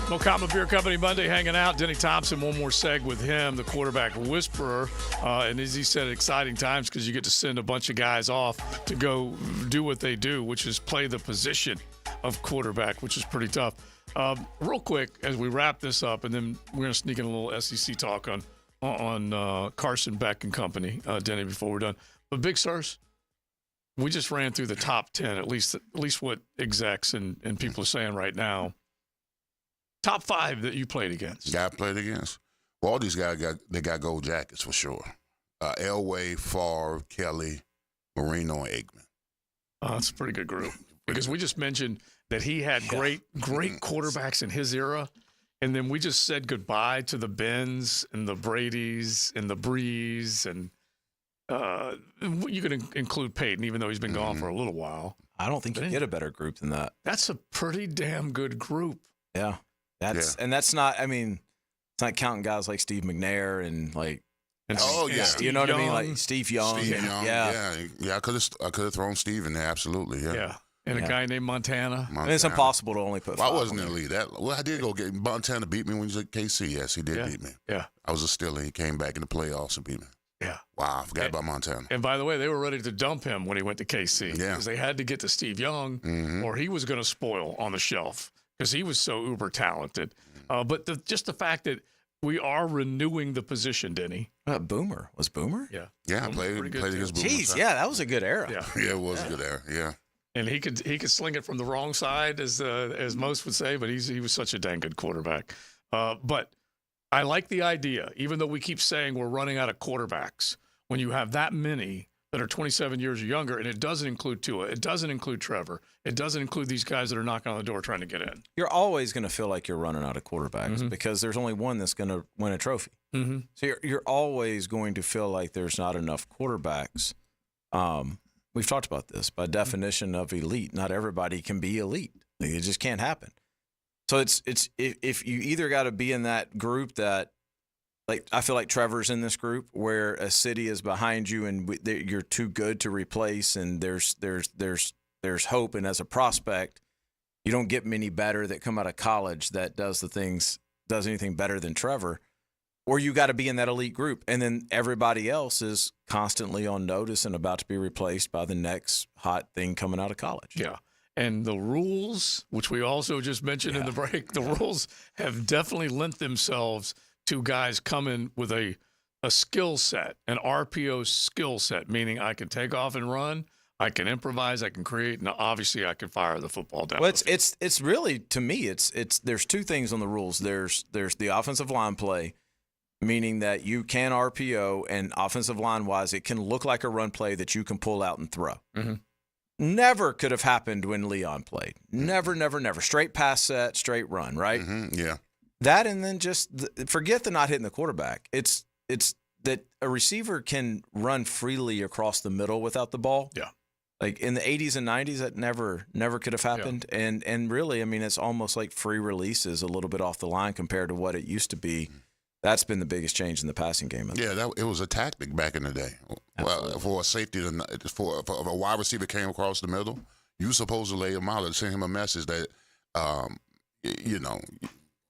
Mocama Beer Company Monday hanging out. Denny Thompson, one more seg with him, the quarterback whisperer. And as he said, exciting times because you get to send a bunch of guys off to go do what they do, which is play the position of quarterback, which is pretty tough. Real quick, as we wrap this up, and then we're going to sneak in a little SEC talk on Carson Beck and company, Denny, before we're done. But Big Stars, we just ran through the top 10, at least what execs and people are saying right now. Top 5 that you played against. Guy I played against? Well, all these guys got gold jackets for sure. Elway, Favre, Kelly, Marino, and Aikman. Oh, that's a pretty good group. Because we just mentioned that he had great quarterbacks in his era, and then we just said goodbye to the Bens and the Bradys and the Brees, and you could include Peyton, even though he's been gone for a little while. I don't think you get a better group than that. That's a pretty damn good group. Yeah. And that's not, I mean, it's not counting guys like Steve McNair and like, you know what I mean? Like Steve Young. Yeah. I could have thrown Steve in there. Absolutely. Yeah. And a guy named Montana. And it's impossible to only put. I wasn't in the league. I did go get Montana beat me when he was at KC. Yes, he did beat me. Yeah. I was a Steeler. He came back in the playoffs and beat me. Yeah. Wow, I forgot about Montana. And by the way, they were ready to dump him when he went to KC. Yeah. Because they had to get to Steve Young, or he was going to spoil on the shelf because he was so uber talented. But just the fact that we are renewing the position, Denny. Boomer. Was Boomer? Yeah. Yeah, I played against Boomer. Jeez, yeah, that was a good era. Yeah, it was a good era. Yeah. And he could sling it from the wrong side, as most would say, but he was such a dang good quarterback. But I like the idea, even though we keep saying we're running out of quarterbacks. When you have that many that are 27 years or younger, and it doesn't include Tua, it doesn't include Trevor, it doesn't include these guys that are knocking on the door trying to get in. You're always going to feel like you're running out of quarterbacks because there's only one that's going to win a trophy. Mm-hmm. So you're always going to feel like there's not enough quarterbacks. We've talked about this. By definition of elite, not everybody can be elite. It just can't happen. So it's if you either got to be in that group that, like, I feel like Trevor's in this group where a city is behind you and you're too good to replace, and there's hope, and as a prospect, you don't get many better that come out of college that does anything better than Trevor. Or you got to be in that elite group, and then everybody else is constantly on notice and about to be replaced by the next hot thing coming out of college. Yeah. And the rules, which we also just mentioned in the break, the rules have definitely lent themselves to guys coming with a skill set, an RPO skill set, meaning I can take off and run, I can improvise, I can create, and obviously I can fire the football down. Well, it's really, to me, it's there's two things on the rules. There's the offensive line play, meaning that you can RPO, and offensive line-wise, it can look like a run play that you can pull out and throw. Mm-hmm. Never could have happened when Leon played. Never. Straight pass set, straight run, right? Mm-hmm. Yeah. That, and then just forget the not hitting the quarterback. It's that a receiver can run freely across the middle without the ball. Yeah. Like in the 80s and 90s, that never could have happened. Yeah. And really, I mean, it's almost like free releases a little bit off the line compared to what it used to be. That's been the biggest change in the passing game. Yeah, it was a tactic back in the day. Well, for a safety, for a wide receiver came across the middle, you supposed to lay him out and send him a message that,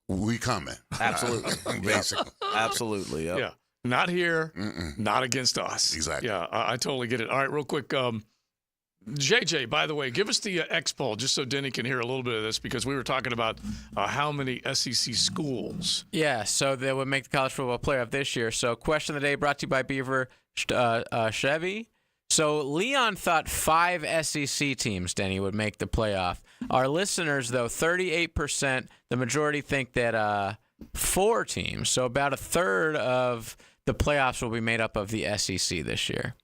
we coming. Absolutely. Basically. Absolutely. Yep. Yeah. Not here, not against us. Exactly. Yeah, I totally get it. All right, real quick. JJ, by the way, give us the X poll just so Denny can hear a little bit of this, because we were talking about how many SEC schools. Yeah, so they would make the college football playoff this year. So question of the day brought to you by Beaver Chevy. So Leon thought 5 SEC teams, Denny, would make the playoff. Our listeners, though, 38%, the majority think that 4 teams. So about a third of the playoffs will be made up of the SEC this year.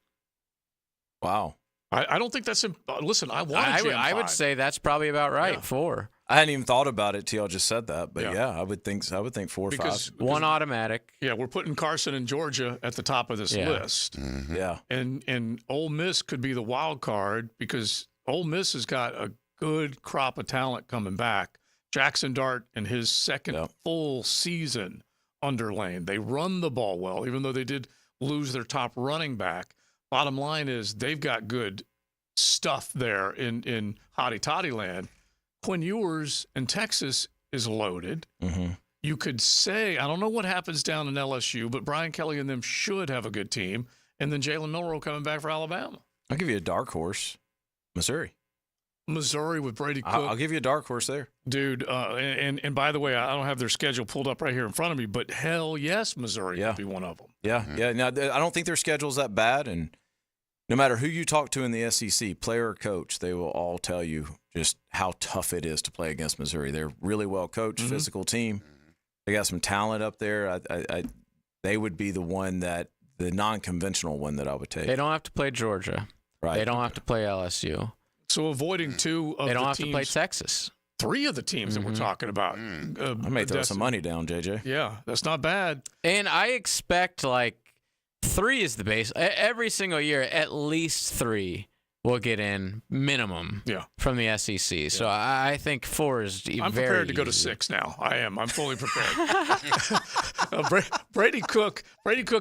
Wow. I don't think that's listen, I want I would say that's probably about right. Yeah. 4. I hadn't even thought about it till y'all just said that, but yeah, I would think 4 or 5. One automatic. Yeah, we're putting Carson and Georgia at the top of this list. Mm-hmm. Yeah. And Ole Miss could be the wild card because Ole Miss has got a good crop of talent coming back. Jackson Dart in his second full season under Lane. They run the ball well, even though they did lose their top running back. Bottom line is they've got good stuff there in Hotty Toddy land. Quinn Ewers in Texas is loaded. Mm-hmm. You could say, I don't know what happens down in LSU, but Brian Kelly and them should have a good team. And then Jalen Milroe coming back for Alabama. I'll give you a dark horse, Missouri. Missouri with Brady Cook. I'll give you a dark horse there. Dude, and by the way, I don't have their schedule pulled up right here in front of me, but hell yes, Missouri could be one of them. Yeah, yeah. Now, I don't think their schedule's that bad, and no matter who you talk to in the SEC, player or coach, they will all tell you just how tough it is to play against Missouri. They're really well coached, physical team. They got some talent up there. They would be the non-conventional one that I would take. They don't have to play Georgia. Right. They don't have to play LSU. So avoiding two of they don't the have teams, to play Texas. 3 of the teams that we're talking about. I may throw some money down, JJ. Yeah, that's not bad. And I expect 3 is the base. Every single year, at least 3 will get in minimum from the SEC. Yeah. So I think 4 is I'm prepared to go to 6 now. I am. I'm fully prepared. Brady Cook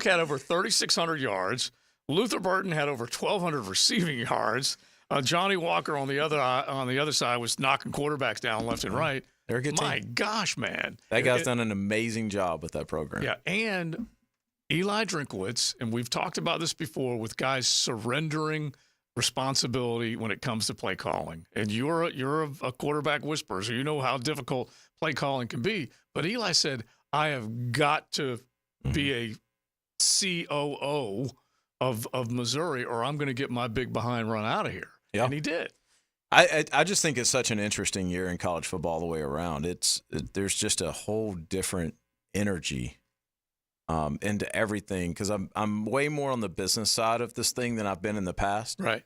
had over 3,600 yards. Luther Burton had over 1,200 receiving yards. Johnny Walker on the other side was knocking quarterbacks down left and right. They're a good team. My gosh, man. That guy's done an amazing job with that program. Yeah, and Eli Drinkwitz, and we've talked about this before with guys surrendering responsibility when it comes to play calling. And you're a quarterback whisperer, so you know how difficult play calling can be. But Eli said, I have got to be a COO of Missouri, or I'm going to get my big behind run out of here. Yeah. And he did. I just think it's such an interesting year in college football all the way around. There's just a whole different energy into everything, because I'm way more on the business side of this thing than I've been in the past. Right.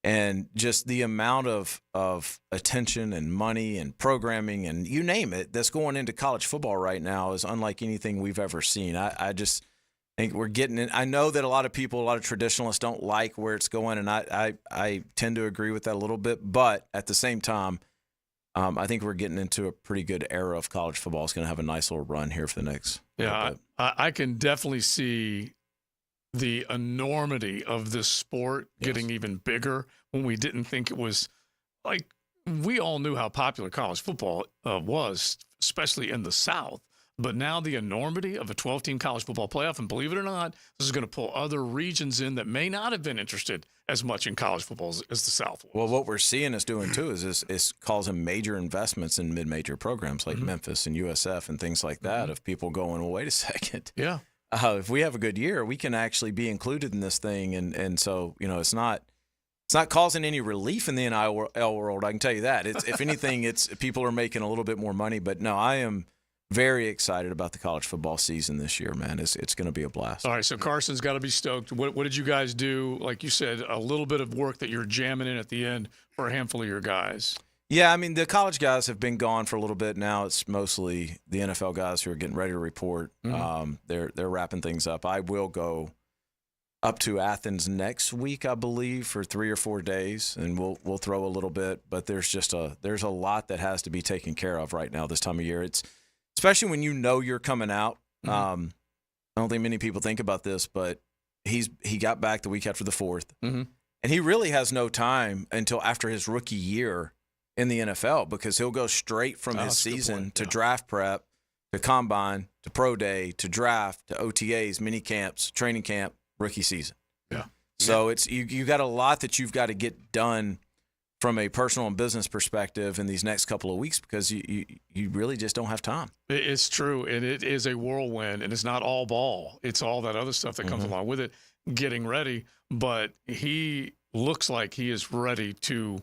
And just the amount of attention and money and programming and you name it that's going into college football right now is unlike anything we've ever seen. I just think we're getting in. I know that a lot of traditionalists don't like where it's going, and I tend to agree with that a little bit. But at the same time, I think we're getting into a pretty good era of college football. It's going to have a nice little run here for the next. Yeah, I can definitely see the enormity of this sport getting even bigger when we didn't think it was. Like, we all knew how popular college football was, especially in the South. But now the enormity of a 12-team college football playoff, and believe it or not, this is going to pull other regions in that may not have been interested as much in college football as the South was. Well, what we're seeing us doing, too, is causing major investments in mid-major programs like Memphis and USF and things like that, of people going, well, wait a second. Yeah. If we have a good year, we can actually be included in this thing. And so, it's not causing any relief in the NIL world, I can tell you that. If anything, it's people are making a little bit more money. But, no, I am very excited about the college football season this year, man. It's going to be a blast. All right, so Carson's got to be stoked. What did you guys do? Like you said, a little bit of work that you're jamming in at the end for a handful of your guys. Yeah, I mean, the college guys have been gone for a little bit now. It's mostly the NFL guys who are getting ready to report. They're wrapping things up. I will go up to Athens next week, I believe, for 3 or 4 days, and we'll throw a little bit. But there's a lot that has to be taken care of right now this time of year. It's especially when you're coming out. I don't think many people think about this, but he got back the week after the 4th, and he really has no time until after his rookie year in the NFL, because he'll go straight from his season to draft prep, to combine, to pro day, to draft, to OTAs, mini camps, training camp, rookie season. Yeah. So it's you got a lot that you've got to get done from a personal and business perspective in these next couple of weeks, because you really just don't have time. It's true, and it is a whirlwind, and it's not all ball. It's all that other stuff that comes along with it, getting ready. But he looks like he is ready to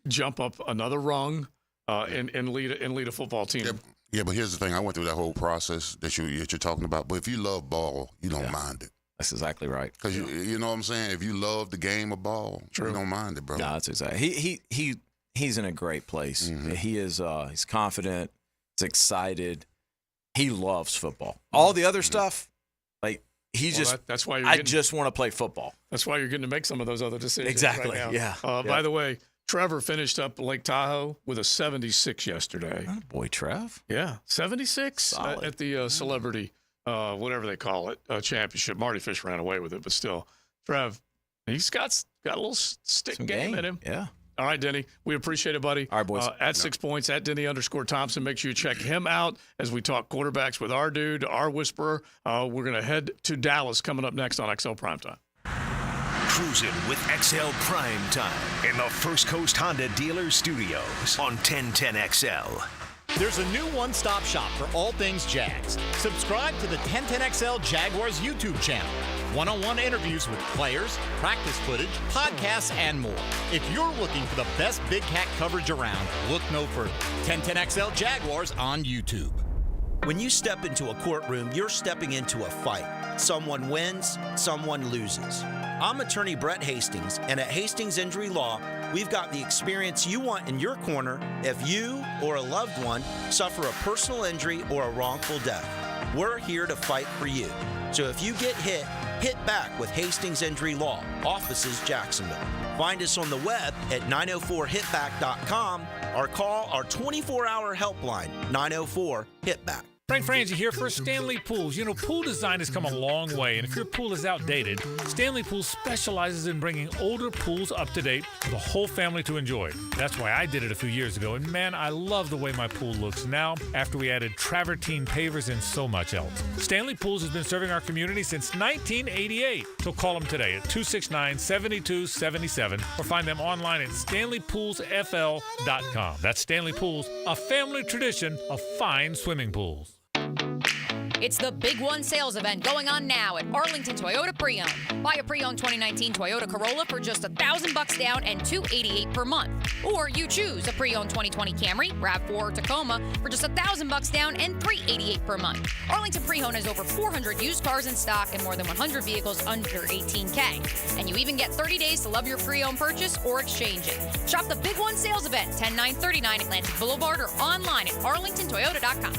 jump up another rung and lead a football team. Yeah, but here's the thing. I went through that whole process that you're talking about. But if you love ball, you don't mind it. That's exactly right. Because you know what I'm saying? If you love the game of ball, you don't mind it, bro. No, that's exactly. He's in a great place. He is. He's confident. He's excited. He loves football. All the other stuff, like that's why I just want to play football. That's why you're getting to make some of those other decisions. Exactly. Right now. Yeah. By the way, Trevor finished up Lake Tahoe with a 76 yesterday. Oh, boy, Trev. Yeah, 76 at the celebrity. Whatever they call it, championship. Marty Fish ran away with it, but still, Trev, he's got a little stick game in him. Yeah. All right, Denny, we appreciate it, buddy. All right, boys. At 6 points, at Denny_Thompson. Make sure you check him out as we talk quarterbacks with our dude, our whisperer. We're going to head to Dallas coming up next on XL Primetime. Cruising with XL Primetime in the First Coast Honda Dealer Studios on 1010XL. There's a new one-stop shop for all things Jags. Subscribe to the 1010XL Jaguars YouTube channel. One-on-one interviews with players, practice footage, podcasts, and more. If you're looking for the best Big Cat coverage around, look no further. 1010XL Jaguars on YouTube. When you step into a courtroom, you're stepping into a fight. Someone wins, someone loses. I'm attorney Brett Hastings, and at Hastings Injury Law, we've got the experience you want in your corner if you or a loved one suffer a personal injury or a wrongful death. We're here to fight for you. So if you get hit, hit back with Hastings Injury Law, offices Jacksonville. Find us on the web at 904hitback.com or call our 24-hour helpline, 904-HITBACK. Frank Frangie here for Stanley Pools. You know, pool design has come a long way, and if your pool is outdated, Stanley Pools specializes in bringing older pools up to date for the whole family to enjoy. That's why I did it a few years ago, and man, I love the way my pool looks now after we added travertine pavers and so much else. Stanley Pools has been serving our community since 1988, so call them today at 269-7277 or find them online at stanleypoolsfl.com. That's Stanley Pools, a family tradition of fine swimming pools. It's the Big One sales event going on now at Arlington Toyota Pre-Owned. Buy a pre-owned 2019 Toyota Corolla for just $1,000 down and $288 per month. Or you choose a pre-owned 2020 Camry, RAV4, or Tacoma for just $1,000 down and $388 per month. Arlington Pre-Owned has over 400 used cars in stock and more than 100 vehicles under $18K. And you even get 30 days to love your pre-owned purchase or exchange it. Shop the Big One sales event, 10939 Atlantic Boulevard, or online at arlingtontoyota.com.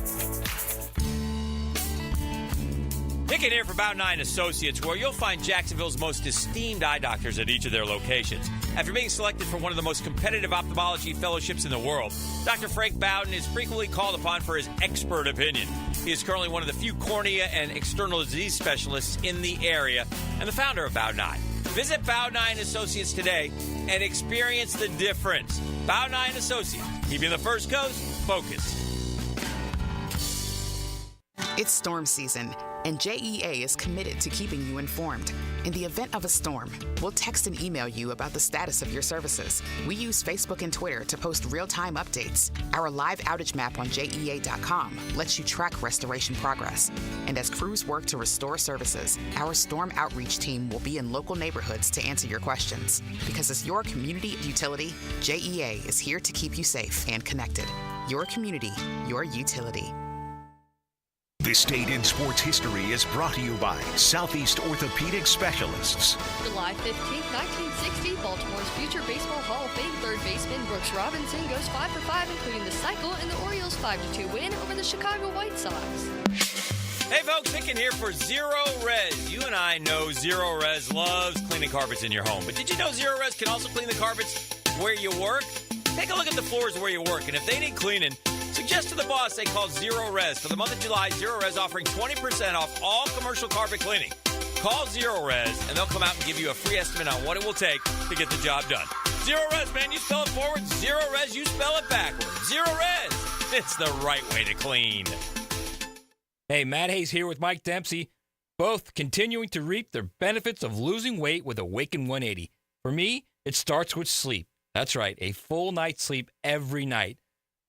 Nick in here for About 9 Associates, where you'll find Jacksonville's most esteemed eye doctors at each of their locations. After being selected for one of the most competitive ophthalmology fellowships in the world, Dr. Frank Bowden is frequently called upon for his expert opinion. He is currently one of the few cornea and external disease specialists in the area and the founder of About 9. Visit About 9 Associates today and experience the difference. About 9 Associates, keeping the First Coast focused. It's storm season, and JEA is committed to keeping you informed. In the event of a storm, we'll text and email you about the status of your services. We use Facebook and Twitter to post real-time updates. Our live outage map on JEA.com lets you track restoration progress. And as crews work to restore services, our storm outreach team will be in local neighborhoods to answer your questions. Because as your community utility, JEA is here to keep you safe and connected. Your community, your utility. This date in sports history is brought to you by Southeast Orthopedic Specialists. July 15th, 1960, Baltimore's future Baseball Hall of Fame third baseman Brooks Robinson goes 5 for 5, including the cycle in the Orioles' 5-2 win over the Chicago White Sox. Hey folks, Nick in here for Zero Res. You and I know Zero Res loves cleaning carpets in your home, but did you know Zero Res can also clean the carpets where you work? Take a look at the floors where you work, and if they need cleaning, suggest to the boss they call Zero Res. For the month of July, Zero Res offering 20% off all commercial carpet cleaning. Call Zero Res, and they'll come out and give you a free estimate on what it will take to get the job done. Zero Res, man, you spell it forward. Zero Res, you spell it backwards. Zero Res, it's the right way to clean. Hey, Matt Hayes here with Mike Dempsey, both continuing to reap the benefits of losing weight with Awaken 180. For me, it starts with sleep. That's right, a full night's sleep every night.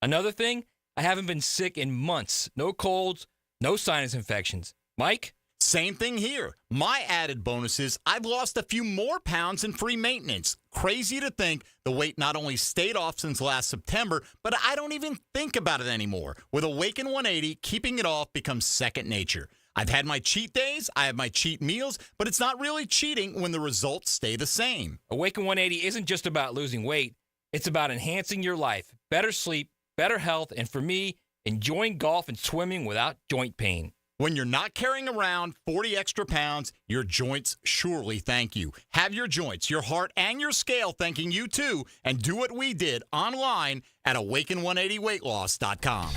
Another thing, I haven't been sick in months. No colds, no sinus infections. Mike? Same thing here. My added bonus is I've lost a few more pounds in free maintenance. Crazy to think the weight not only stayed off since last September, but I don't even think about it anymore. With Awaken 180, keeping it off becomes second nature. I've had my cheat days, I have my cheat meals, but it's not really cheating when the results stay the same. Awaken 180 isn't just about losing weight. It's about enhancing your life, better sleep, better health, and for me, enjoying golf and swimming without joint pain. When you're not carrying around 40 extra pounds, your joints surely thank you. Have your joints, your heart, and your scale thanking you too, and do what we did online at awaken180weightloss.com.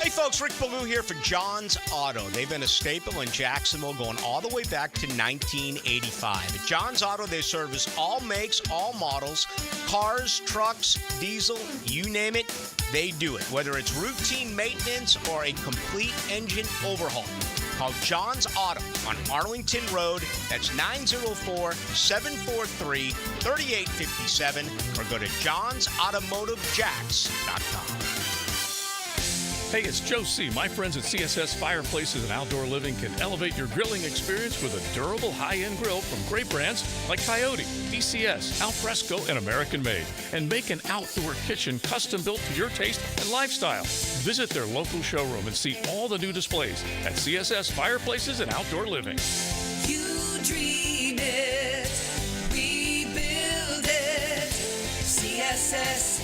Hey folks, Rick Ballou here for John's Auto. They've been a staple in Jacksonville going all the way back to 1985. At John's Auto, they service all makes, all models, cars, trucks, diesel, you name it, they do it. Whether it's routine maintenance or a complete engine overhaul. Call John's Auto on Arlington Road. That's 904-743-3857 or go to johnsautomotivejacks.com. Hey, it's Joe C. My friends at CSS Fireplaces and Outdoor Living can elevate your grilling experience with a durable high-end grill from great brands like Coyote, DCS, Alfresco, and American Made, and make an outdoor kitchen custom built to your taste and lifestyle. Visit their local showroom and see all the new displays at CSS Fireplaces and Outdoor Living. You dream it, we build it. CSS.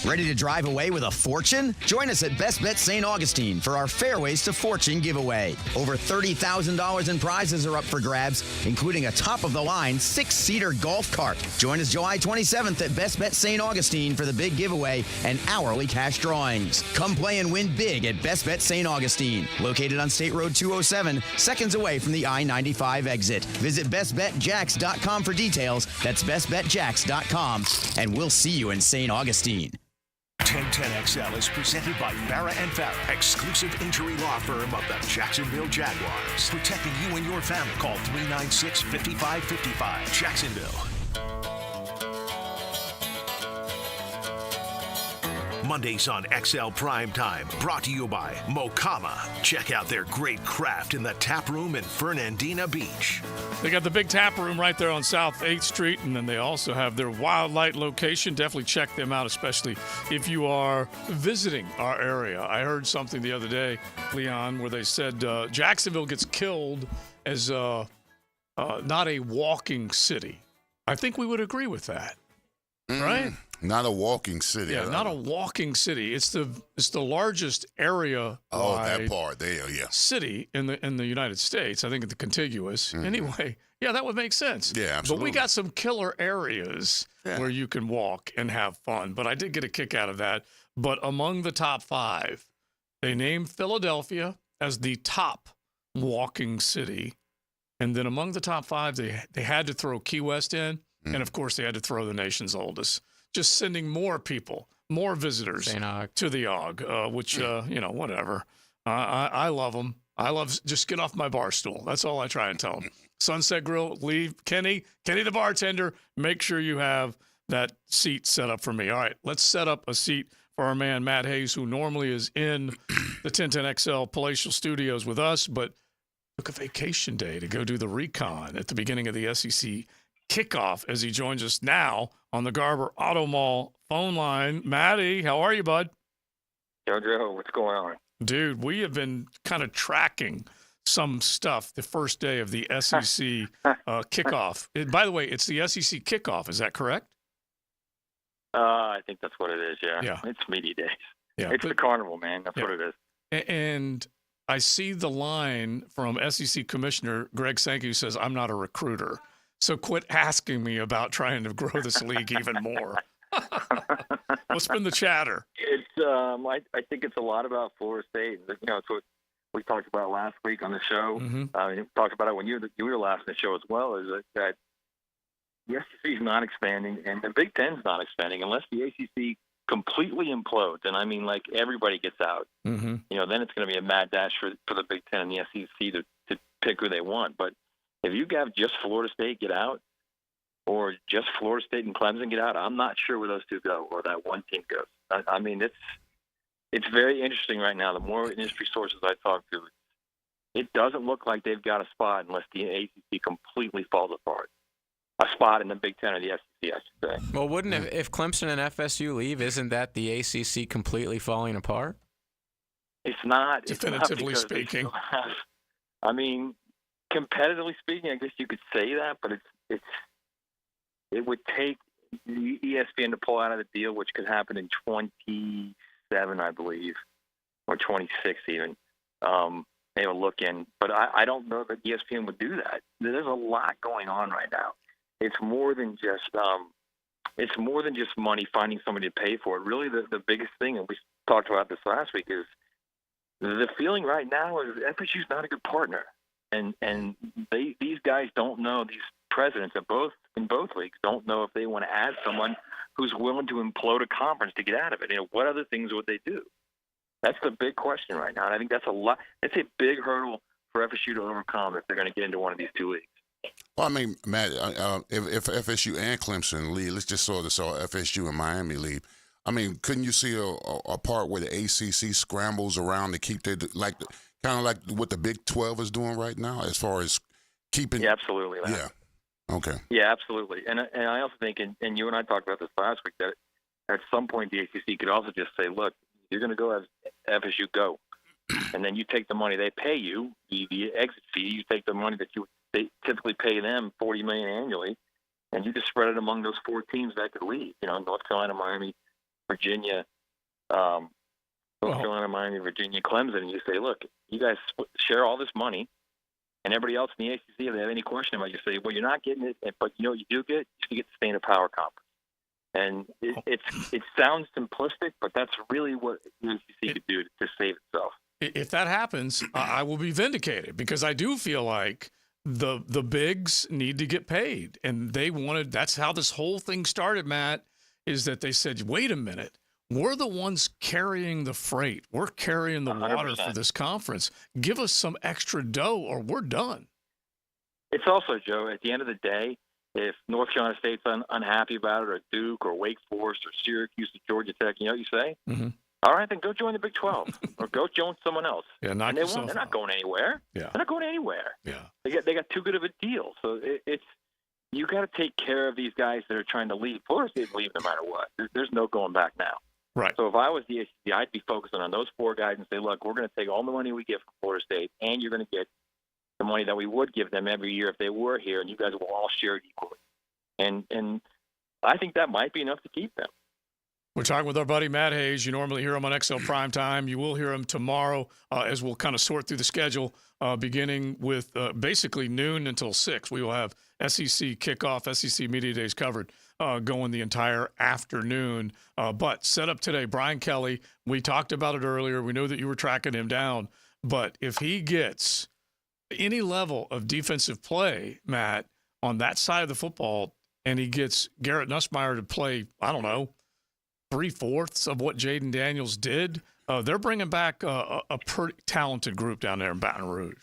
Ready to drive away with a fortune? Join us at Best Bet St. Augustine for our Fairways to Fortune giveaway. Over $30,000 in prizes are up for grabs, including a top-of-the-line 6-seater golf cart. Join us July 27th at Best Bet St. Augustine for the big giveaway and hourly cash drawings. Come play and win big at Best Bet St. Augustine, located on State Road 207, seconds away from the I-95 exit. Visit bestbetjax.com for details. That's bestbetjax.com, and we'll see you in St. Augustine. 1010XL is presented by Farrah & Farrah, exclusive injury law firm of the Jacksonville Jaguars. Protecting you and your family. Call 396-5555. Jacksonville. Mondays on XL Primetime, brought to you by Mokama. Check out their great craft in the tap room in Fernandina Beach. They got the big tap room right there on South 8th Street, and then they also have their Wildlight location. Definitely check them out, especially if you are visiting our area. I heard something the other day, Leon, where they said Jacksonville gets killed as not a walking city. I think we would agree with that, right? Not a walking city. Yeah, not a walking city. It's the largest area. Oh, that part there, yeah. City in the United States. I think the contiguous. Mm-hmm. Anyway, yeah, that would make sense. Yeah, absolutely. But we got some killer areas where you can walk and have fun. But I did get a kick out of that. But among the top 5, they named Philadelphia as the top walking city. And then among the top 5, they had to throw Key West in. Mm. And, of course, they had to throw the nation's oldest. Just sending more people, more visitors to the Og, which, whatever. I love them. I love just get off my bar stool. That's all I try and tell them. Sunset Grill, leave. Kenny the bartender, make sure you have that seat set up for me. All right, let's set up a seat for our man Matt Hayes, who normally is in the 1010XL Palatial Studios with us, but took a vacation day to go do the recon at the beginning of the SEC kickoff as he joins us now on the Garber Auto Mall phone line. Matty, how are you, bud? Joe, what's going on? Dude, we have been kind of tracking some stuff the first day of the SEC kickoff. By the way, it's the SEC kickoff. Is that correct? I think that's what it is, yeah. It's media days. Yeah, it's the carnival, man. That's what it is. And I see the line from SEC Commissioner Greg Sankey who says, I'm not a recruiter. So quit asking me about trying to grow this league even more. What's been the chatter? It's I think it's a lot about Florida State. It's what we talked about last week on the show. Mm-hmm. We talked about it when you were last in the show as well. Is that the SEC is not expanding and the Big Ten's not expanding unless the ACC completely implodes. And I mean, like everybody gets out. Mm-hmm. Then it's going to be a mad dash for the Big Ten and the SEC to pick who they want. But if you have just Florida State get out or just Florida State and Clemson get out, I'm not sure where those two go or that one team goes. I mean, it's very interesting right now. The more industry sources I talk to, it doesn't look like they've got a spot unless the ACC completely falls apart. A spot in the Big Ten or the SEC, I should say. Well, wouldn't if Clemson and FSU leave, isn't that the ACC completely falling apart? It's not. Definitively speaking. I mean, competitively speaking, I guess you could say that, but it would take ESPN to pull out of the deal, which could happen in 27, I believe, or 26 even. They will look in, but I don't know that ESPN would do that. There's a lot going on right now. It's more than just money, finding somebody to pay for it. Really, the biggest thing, and we talked about this last week, is the feeling right now is FSU's not a good partner. And these guys don't know, these presidents in both leagues don't know if they want to add someone who's willing to implode a conference to get out of it. What other things would they do? That's the big question right now. And I think that's a big hurdle for FSU to overcome if they're going to get into one of these two leagues. Well, I mean, Matt, if FSU and Clemson leave, let's just sort of FSU and Miami leave. I mean, couldn't you see a part where the ACC scrambles around to keep kind of like what the Big 12 is doing right now, as far as keeping? Yeah, absolutely. Yeah. Okay. Yeah, absolutely. And I also think, and you and I talked about this last week, that at some point the ACC could also just say, look, you're going to go as FSU go, and then you take the money they pay you, the exit fee. You take the money that they typically pay them, $40 million annually, and you just spread it among those 4 teams that could leave. North Carolina, Miami, Virginia, North Carolina, Miami, Virginia, Clemson, and you say, look, you guys share all this money, and everybody else in the ACC, if they have any question about it, you say, well, you're not getting it, but you know what you do get? You get to stay in a power conference. And it sounds simplistic, but that's really what the ACC could do to save itself. If that happens, I will be vindicated, because I do feel like the bigs need to get paid, and that's how this whole thing started, Matt, is that they said, wait a minute, we're the ones carrying the freight. We're carrying the 100%. water for this conference. Give us some extra dough or we're done. It's also, Joe, at the end of the day, if North Carolina State's unhappy about it, or Duke, or Wake Forest, or Syracuse, or Georgia Tech, you know what you say? Mm-hmm. All right, then go join the Big 12 or go join someone else. Yeah, and they're not going anywhere. Yeah. They're not going anywhere. Yeah. They got too good of a deal. So it's you got to take care of these guys that are trying to leave. Florida State's leave no matter what. There's no going back now. Right. So if I was the ACC, I'd be focusing on those 4 guys and say, look, we're going to take all the money we get from Florida State, and you're going to get the money that we would give them every year if they were here, and you guys will all share it equally. And I think that might be enough to keep them. We're talking with our buddy Matt Hayes. You normally hear him on XL Primetime. You will hear him tomorrow as we'll kind of sort through the schedule, beginning with basically noon until 6. We will have SEC kickoff, SEC Media Days covered going the entire afternoon. But set up today, Brian Kelly, we talked about it earlier. We know that you were tracking him down. But if he gets any level of defensive play, Matt, on that side of the football, and he gets Garrett Nussmeier to play, I don't know, 3/4 of what Jaden Daniels did, they're bringing back a pretty talented group down there in Baton Rouge.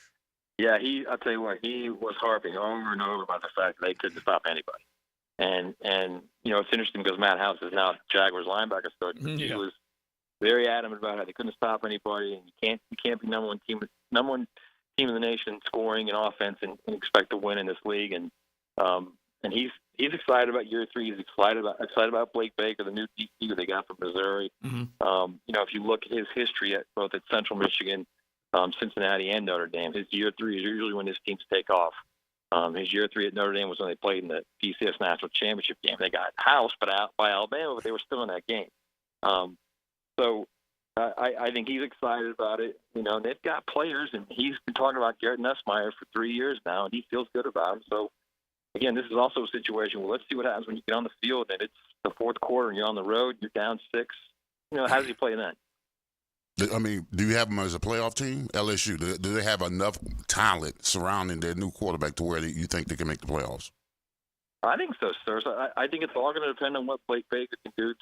Yeah, I'll tell you what, he was harping over and over about the fact that they couldn't stop anybody. And it's interesting because Matt House is now Jaguars linebacker coach. He was very adamant about how they couldn't stop anybody, and you can't be number one team in the nation scoring and offense and expect to win in this league. And he's excited about year 3. He's excited about Blake Baker, the new DC they got from Missouri. Mm-hmm. If you look at his history both at Central Michigan, Cincinnati, and Notre Dame, his year 3 is usually when his teams take off. His year 3 at Notre Dame was when they played in the BCS National Championship game. They got housed by Alabama, but they were still in that game. So I think he's excited about it. They've got players, and he's been talking about Garrett Nussmeier for 3 years now, and he feels good about him. So, again, this is also a situation where let's see what happens when you get on the field and it's the 4th quarter and you're on the road, you're down 6. How does he play then? I mean, do you have them as a playoff team? LSU, do they have enough talent surrounding their new quarterback to where you think they can make the playoffs? I think so, sir. So I think it's all going to depend on what Blake Baker can do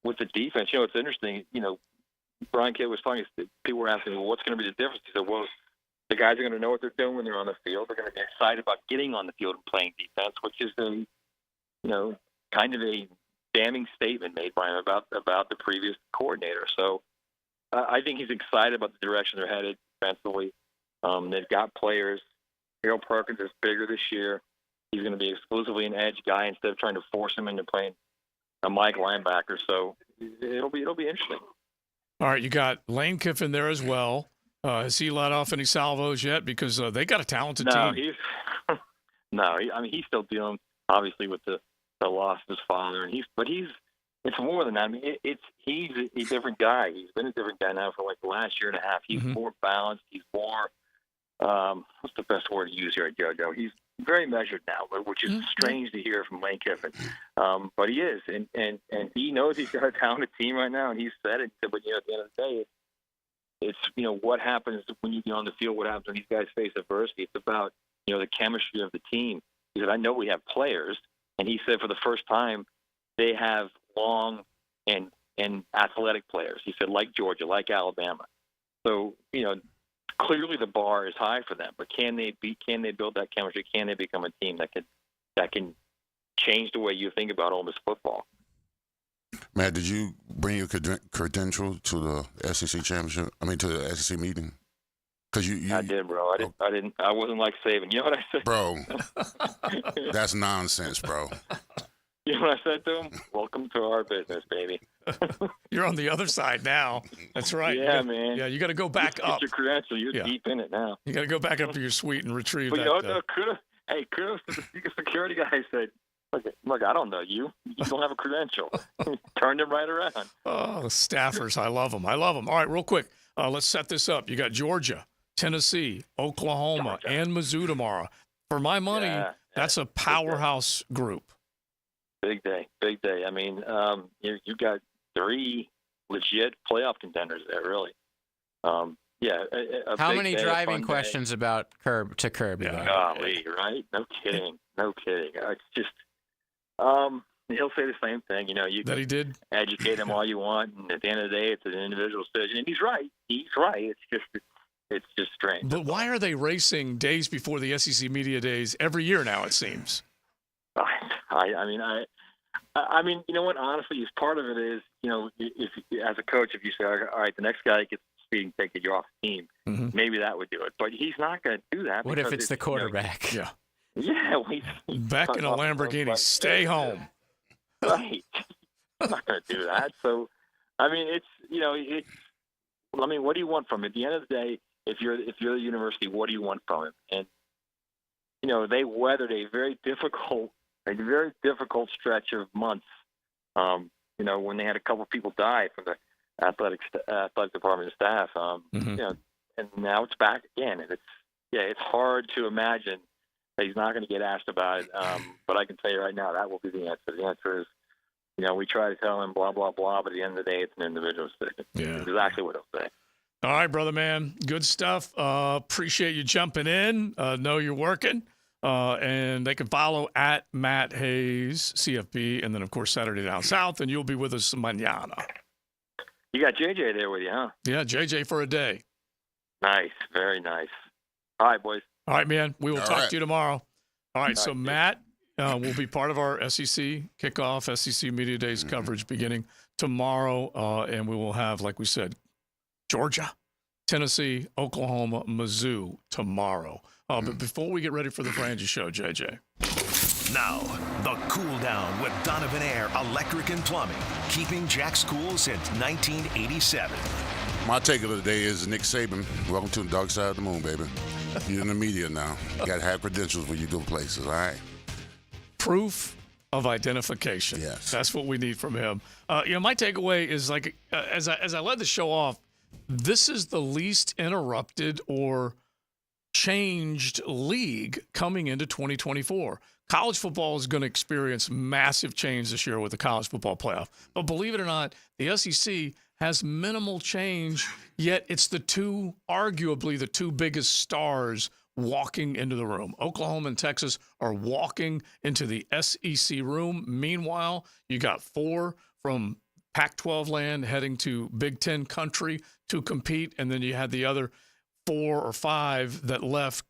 with the defense. It's interesting. Brian Kidd was talking. People were asking, well, what's going to be the difference? He said, well, the guys are going to know what they're doing when they're on the field. They're going to be excited about getting on the field and playing defense, which is kind of a damning statement made by him about the previous coordinator. So I think he's excited about the direction they're headed defensively. They've got players. Harold Perkins is bigger this year. He's going to be exclusively an edge guy instead of trying to force him into playing a Mike linebacker. So it'll be interesting. All right, you got Lane Kiffin there as well. Has he let off any salvos yet? Because they got a talented team. He's still dealing obviously with the loss of his father, and it's more than that. I mean, he's a different guy. He's been a different guy now for like the last year and a half. He's more balanced. He's more what's the best word to use here at JoJo? He's very measured now, which is strange to hear from Lane Kiffin. But he is, and he knows he's got a talented team right now, and he's said it. But at the end of the day, it's what happens when you get on the field. What happens when these guys face adversity? It's about the chemistry of the team. He said, I know we have players, and he said for the first time they have long and athletic players. He said like Georgia, like Alabama. So clearly the bar is high for them, but can they build that chemistry? Can they become a team that can change the way you think about Ole Miss football? Matt, did you bring your credential to the SEC championship? I mean, to the SEC meeting? Because I did, bro. I wasn't like saving. You know what I said? Bro, that's nonsense, bro. You know what I said to him? Welcome to our business, baby. You're on the other side now. That's right. Yeah, man. Yeah, you got to go back up. Get your credential. You're deep in it now. You got to go back up to your suite and retrieve But that. you know, kudos to the security guy who said, look, I don't know you. You don't have a credential. Turned him right around. Oh, staffers. I love them. All right, real quick. Let's set this up. You got Georgia, Tennessee, Oklahoma, and Mizzou tomorrow. For my money, that's a powerhouse group. Big day. I mean, you got 3 legit playoff contenders there, really. How many driving questions about Kirby? Golly, right? No kidding. It's just, he'll say the same thing. You know, you that he did. Educate him all you want, and at the end of the day, it's an individual decision. And he's right. It's just strange. But why are they racing days before the SEC media days every year now? It seems. I mean, you know what? Honestly, part of it is, you know, if as a coach, if you say, all right, the next guy gets the speeding ticket, you're off the team. Mm-hmm. Maybe that would do it. But he's not going to do that. What if it's the quarterback? Yeah. Back in a Lamborghini. Stay home. Right. I'm not going to do that. So, I mean, what do you want from it? At the end of the day, if you're the university, what do you want from it? And, you know, they weathered a very difficult stretch of months. You know, when they had a couple of people die from the athletic department staff. You know, and now it's back again, and it's hard to imagine that he's not going to get asked about it. But I can tell you right now, that will be the answer. The answer is, you know, we try to tell him blah blah blah, but at the end of the day, it's an individual decision. Yeah. It's exactly what he'll say. All right, brother, man. Good stuff. Appreciate you jumping in. Know you're working. And they can follow at Matt Hayes, CFP, and then, of course, Saturday Down South, and you'll be with us mañana. You got JJ there with you, huh? Yeah, JJ for a day. Nice. Very nice. All right, boys. All right, man. We will talk to you tomorrow. All right, so right, Matt will be part of our SEC kickoff, SEC Media Days coverage beginning tomorrow, and we will have, like we said, Georgia, Tennessee, Oklahoma, Mizzou tomorrow. But before we get ready for the Frangie Show, JJ. Now, the cool down with Donovan Air Electric and Plumbing, keeping Jack's cool since 1987. My take of the day is Nick Saban. Welcome to the dark side of the moon, baby. You're in the media now. You got to have credentials when you go places, all right? Proof of identification. Yes. That's what we need from him. You know, my takeaway is, like, as I led the show off, this is the least interrupted or changed league coming into 2024. College football is going to experience massive change this year with the college football playoff. But believe it or not, the SEC has minimal change, yet it's arguably the two biggest stars walking into the room. Oklahoma and Texas are walking into the SEC room. Meanwhile, you got 4 from Pac-12 land heading to Big Ten country to compete, and then you had the other 4 or 5 that left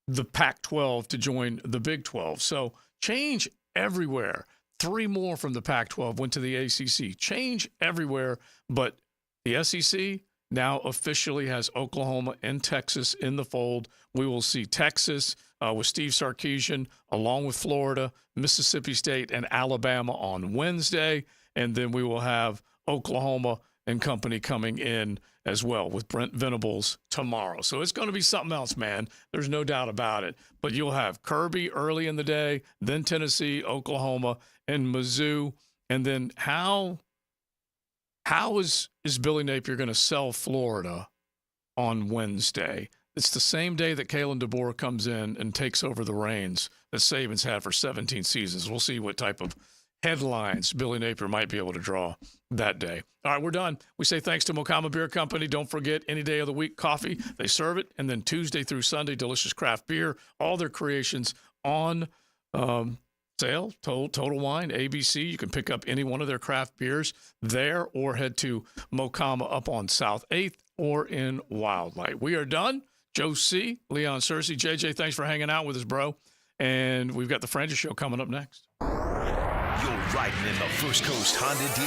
the Pac-12 to join the Big 12. So change everywhere. 3 more from the Pac-12 went to the ACC. Change everywhere, but the SEC now officially has Oklahoma and Texas in the fold. We will see Texas with Steve Sarkisian, along with Florida, Mississippi State, and Alabama on Wednesday. And then we will have Oklahoma and company coming in as well with Brent Venables tomorrow. So it's going to be something else, man. There's no doubt about it. But you'll have Kirby early in the day, then Tennessee, Oklahoma, and Mizzou. And then how is Billy Napier going to sell Florida on Wednesday? It's the same day that Kalen DeBoer comes in and takes over the reins that Saban's had for 17 seasons. We'll see what type of headlines Billy Napier might be able to draw that day. All right, we're done. We say thanks to Mokama Beer Company. Don't forget, any day of the week, coffee. They serve it. And then Tuesday through Sunday, delicious craft beer. All their creations on sale. Total Wine, ABC. You can pick up any one of their craft beers there or head to Mokama up on South 8th or in Wildlight. We are done. Joe C., Leon Searcy, JJ, thanks for hanging out with us, bro. And we've got the Frangie Show coming up next. You're riding in the First Coast Honda